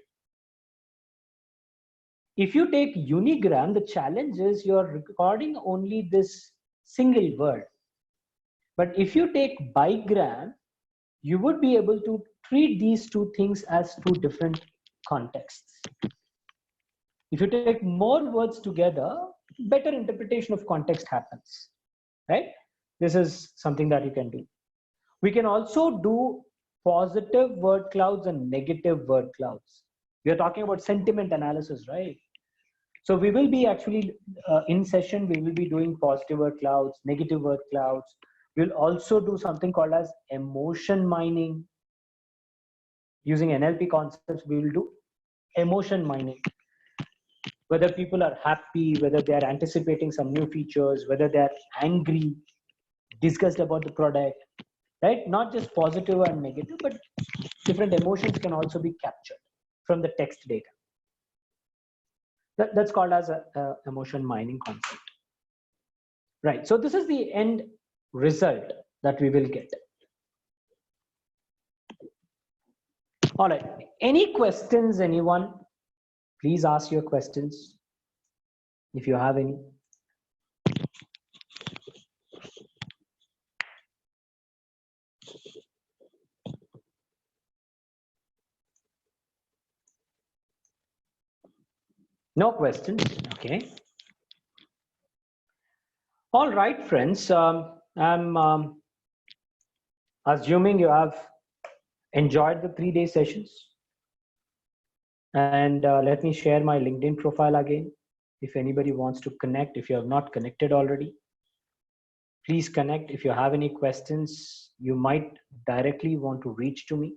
If you take Unigram, the challenge is you're recording only this single word. But if you take bigram, you would be able to treat these two things as two different contexts. If you take more words together, better interpretation of context happens, right? This is something that you can do. We can also do positive word clouds and negative word clouds. We are talking about sentiment analysis, right? So we will be actually in session, we will be doing positive word clouds, negative word clouds. We'll also do something called as emotion mining. Using NLP concepts, we will do emotion mining. Whether people are happy, whether they are anticipating some new features, whether they are angry, disgusted about the product, right? Not just positive and negative, but different emotions can also be captured. from the text data. That's called as a emotion mining concept. Right, so this is the end result that we will get. All right, any questions, anyone? Please ask your questions if you have any. No questions, okay. All right, friends, I'm assuming you have enjoyed the 3-day sessions. And let me share my LinkedIn profile again. If anybody wants to connect, if you have not connected already, please connect. If you have any questions, you might directly want to reach to me.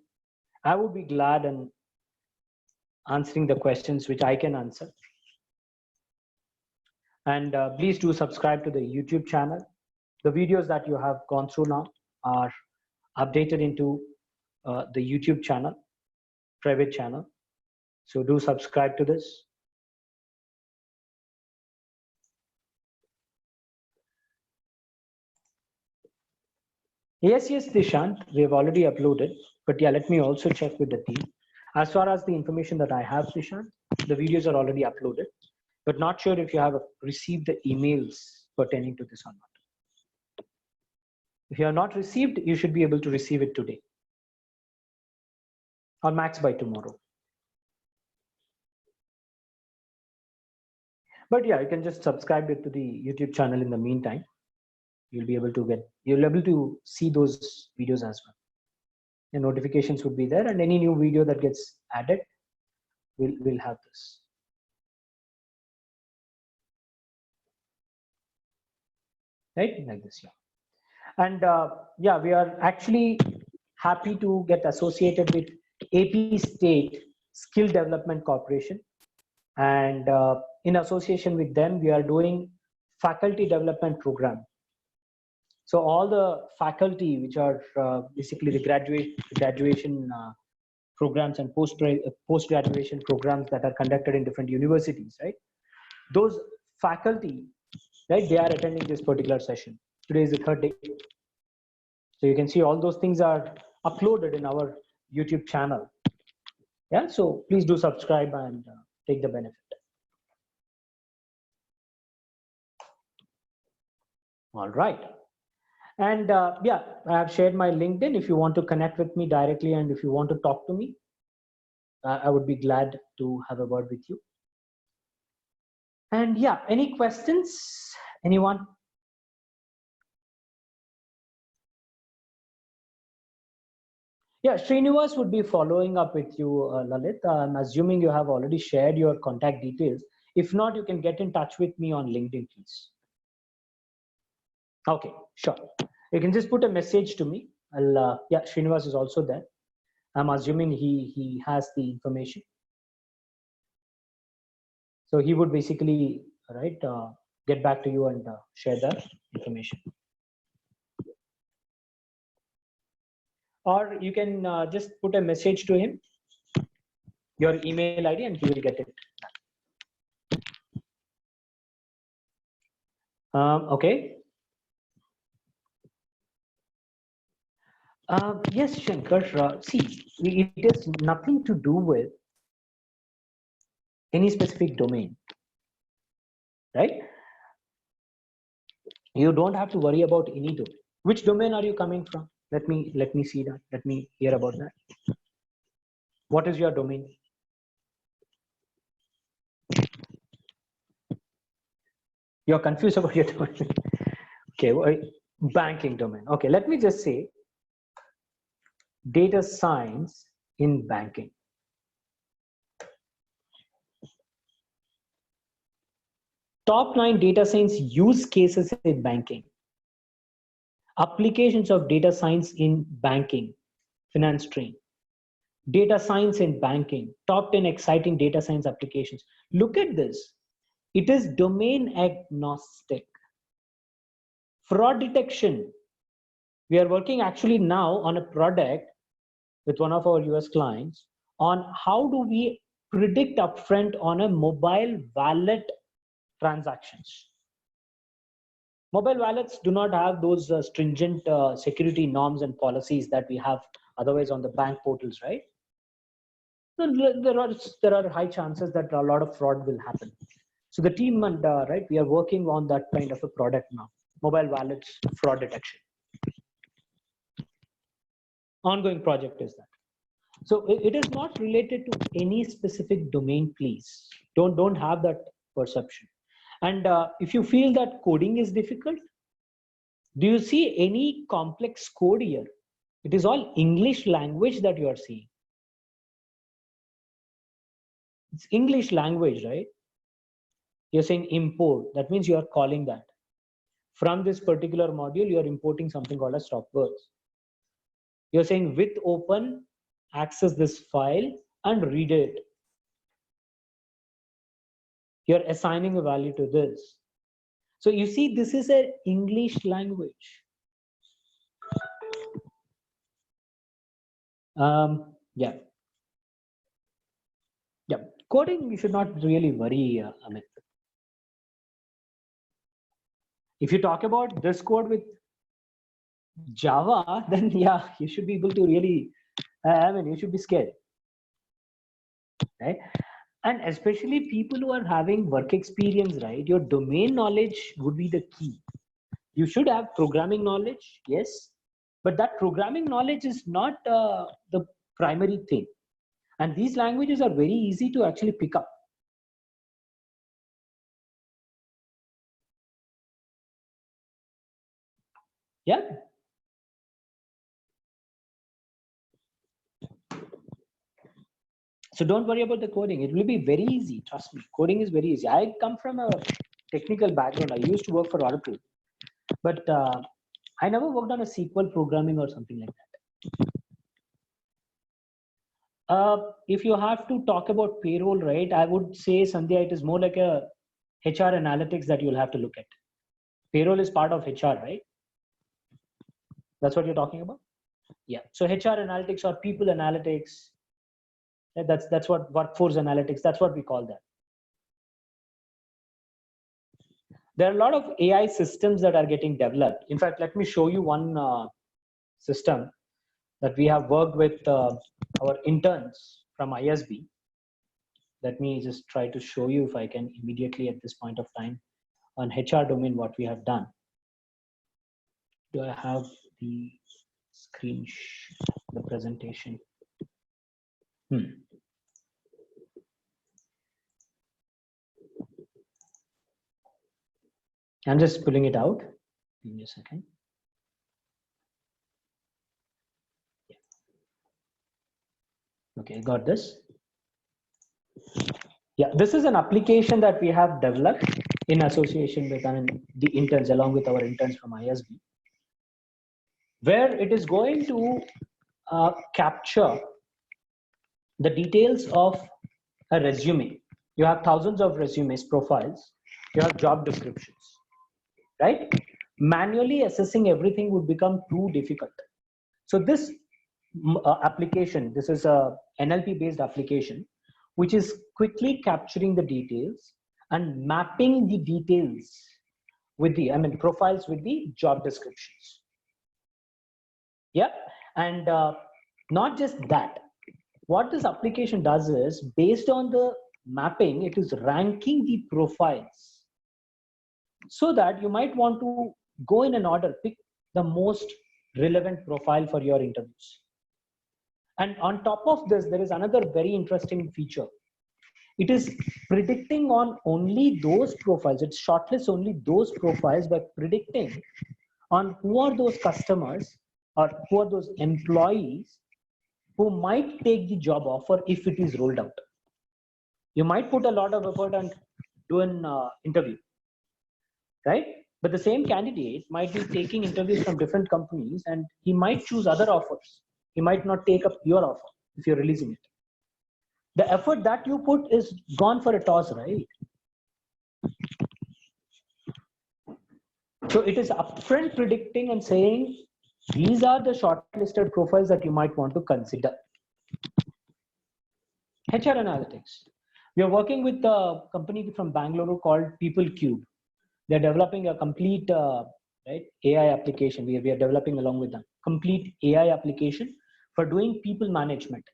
I would be glad in answering the questions which I can answer. And please do subscribe to the YouTube channel. The videos that you have gone through now are updated into the YouTube channel, private channel. So do subscribe to this. Yes, Dishant, we have already uploaded, but yeah, let me also check with the team. As far as the information that I have, Dishant, the videos are already uploaded, but not sure if you have received the emails pertaining to this or not. If you have not received, you should be able to receive it today or max by tomorrow. But yeah, you can just subscribe it to the YouTube channel in the meantime. You'll be able to see those videos as well. The notifications would be there, and any new video that gets added will have this. Right, like this, yeah. And yeah, we are actually happy to get associated with AP State Skill Development Corporation. And in association with them, we are doing faculty development program. So all the faculty, which are basically the graduation programs and post-graduation programs that are conducted in different universities, right? Those faculty, right, they are attending this particular session. Today is the 3rd day. So you can see all those things are uploaded in our YouTube channel. Yeah, so please do subscribe and take the benefit. All right. And yeah, I have shared my LinkedIn. If you want to connect with me directly and if you want to talk to me, I would be glad to have a word with you. And yeah, any questions? Anyone? Yeah, Srinivas would be following up with you, Lalit. I'm assuming you have already shared your contact details. If not, you can get in touch with me on LinkedIn, please. Okay, sure. You can just put a message to me. Yeah, Srinivas is also there. I'm assuming he has the information. So he would basically, right, get back to you and share the information. Or you can just put a message to him, your email ID, and he will get it. Okay. Yes, Shankar. See, it has nothing to do with any specific domain, right? You don't have to worry about any domain. Which domain are you coming from? Let me see that. Let me hear about that. What is your domain? You're confused about your domain. Okay, banking domain. Okay, let me just say data science in banking. Top 9 data science use cases in banking. Applications of data science in banking, finance train. Data science in banking, top 10 exciting data science applications. Look at this. It is domain agnostic. Fraud detection. We are working actually now on a product with one of our US clients on how do we predict upfront on a mobile wallet transactions. Mobile wallets do not have those stringent security norms and policies that we have otherwise on the bank portals, right? So there are high chances that a lot of fraud will happen. So the team and right, we are working on that kind of a product now, mobile wallets fraud detection. Ongoing project is that. So it is not related to any specific domain, please. Don't have that perception. And if you feel that coding is difficult, do you see any complex code here? It is all English language that you are seeing. It's English language, right? You're saying import. That means you are calling that. From this particular module, you are importing something called as stop words. You're saying with open, access this file and read it. You're assigning a value to this. So you see, this is an English language. Yeah. Coding, you should not really worry, Amit. If you talk about this code with Java, then yeah, you should be able to really, you should be scared, right? And especially people who are having work experience, right? Your domain knowledge would be the key. You should have programming knowledge, yes, but that programming knowledge is not the primary thing. And these languages are very easy to actually pick up. Yeah. So don't worry about the coding. It will be very easy. Trust me. Coding is very easy. I come from a technical background. I used to work for Oracle, but I never worked on a SQL programming or something like that. If you have to talk about payroll, right, I would say, Sandhya, it is more like a HR analytics that you'll have to look at. Payroll is part of HR, right? That's what you're talking about? Yeah. So HR analytics or people analytics, that's what workforce analytics, that's what we call that. There are a lot of AI systems that are getting developed. In fact, let me show you one system that we have worked with our interns from ISB. Let me just try to show you if I can immediately at this point of time on HR domain what we have done. Do I have the screen, the presentation? I'm just pulling it out. Give me a second. Yeah. Okay, got this. Yeah, this is an application that we have developed in association with the interns, along with our interns from ISB, where it is going to capture the details of a resume. You have thousands of resumes, profiles, you have job descriptions, right? Manually assessing everything would become too difficult. So this application, this is a NLP based application, which is quickly capturing the details and mapping the details with the, profiles with the job descriptions. Yeah, and not just that, what this application does is, based on the mapping, it is ranking the profiles so that you might want to go in an order, pick the most relevant profile for your interviews. And on top of this, there is another very interesting feature. It is predicting on only those profiles. It shortlists only those profiles by predicting on who are those customers or who are those employees who might take the job offer if it is rolled out. You might put a lot of effort and do an interview, right? But the same candidate might be taking interviews from different companies and he might choose other offers. He might not take up your offer if you're releasing it. The effort that you put is gone for a toss, right? So it is upfront predicting and saying, these are the shortlisted profiles that you might want to consider. HR analytics. We are working with a company from Bangalore called PeopleCube. They're developing a complete AI application. We are developing along with them complete AI application for doing people management.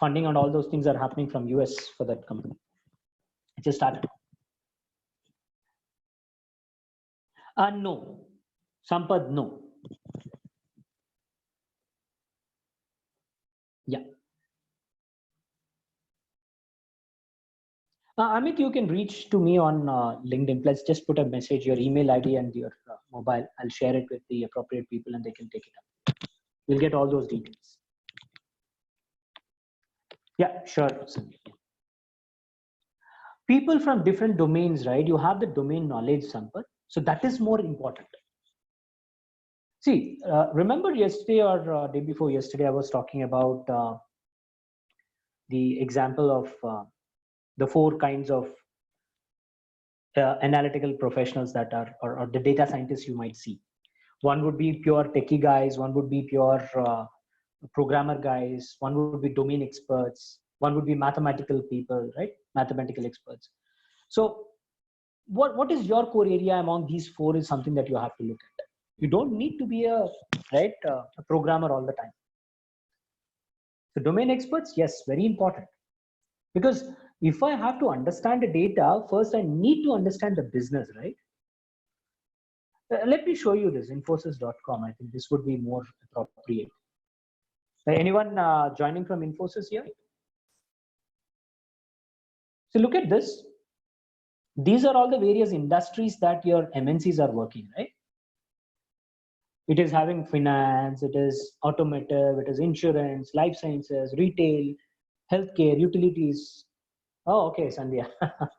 Funding and all those things are happening from US for that company. It just started. No, Sampad, no. Yeah. Amit, you can reach to me on LinkedIn. Let's just put a message, your email ID and your mobile. I'll share it with the appropriate people and they can take it up. We'll get all those details. Yeah, sure. People from different domains, right? You have the domain knowledge, Sampath. So that is more important. See, remember yesterday or day before yesterday, I was talking about the example of the 4 kinds of analytical professionals that are, or the data scientists you might see. One would be pure techie guys, one would be pure programmer guys, one would be domain experts, one would be mathematical people, right? Mathematical experts. So what is your core area among these 4 is something that you have to look at. You don't need to be a programmer all the time. So domain experts, yes, very important. Because if I have to understand the data, first I need to understand the business, right? Let me show you this, Infosys.com. I think this would be more appropriate. Anyone joining from Infosys here? So look at this. These are all the various industries that your MNCs are working, right? It is having finance, it is automotive, it is insurance, life sciences, retail, healthcare, utilities. Oh, okay, Sandhya.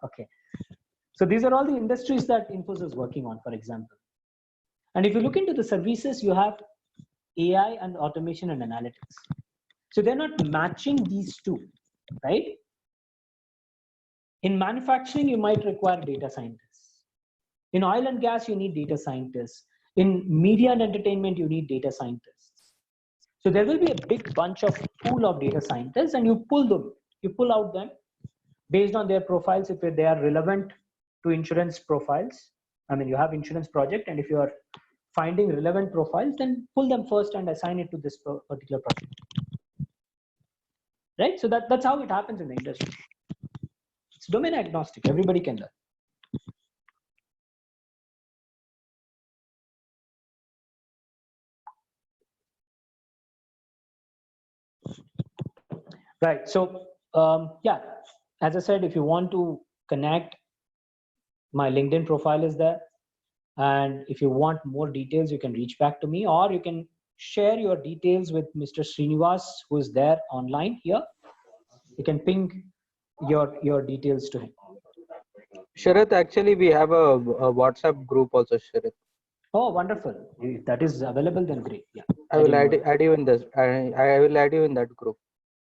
Okay. So these are all the industries that Infosys is working on, for example. And if you look into the services, you have AI and automation and analytics. So they're not matching these 2, right? In manufacturing, you might require data scientists. In oil and gas, you need data scientists. In media and entertainment, you need data scientists. So there will be a big bunch of pool of data scientists and you pull out them based on their profiles. If they are relevant to insurance profiles, I mean, you have insurance project, and if you are finding relevant profiles, then pull them first and assign it to this particular project. Right? So that's how it happens in the industry. It's domain agnostic. Everybody can learn. Right. So yeah, as I said, if you want to connect, my LinkedIn profile is there. And if you want more details, you can reach back to me, or you can share your details with Mr. Srinivas, who is there online here. You can ping your details to him. Sharath, actually, we have a WhatsApp group also, Sharath. Oh, wonderful. If that is available, then great. Yeah. I will add you in this. I will add you in that group.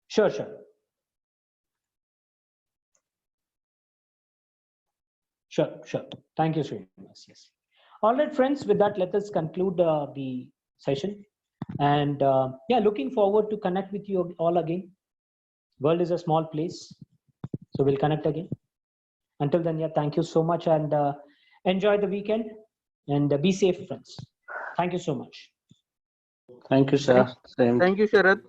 Sure. Sure. Thank you, Srinivas. Yes. All right, friends, with that, let us conclude the session. And yeah, looking forward to connect with you all again. World is a small place, so we'll connect again. Until then, yeah, thank you so much, and enjoy the weekend, and be safe, friends. Thank you so much. Thank you, sir. Thank you, Sharath.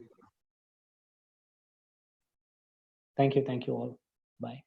Thank you all. Bye.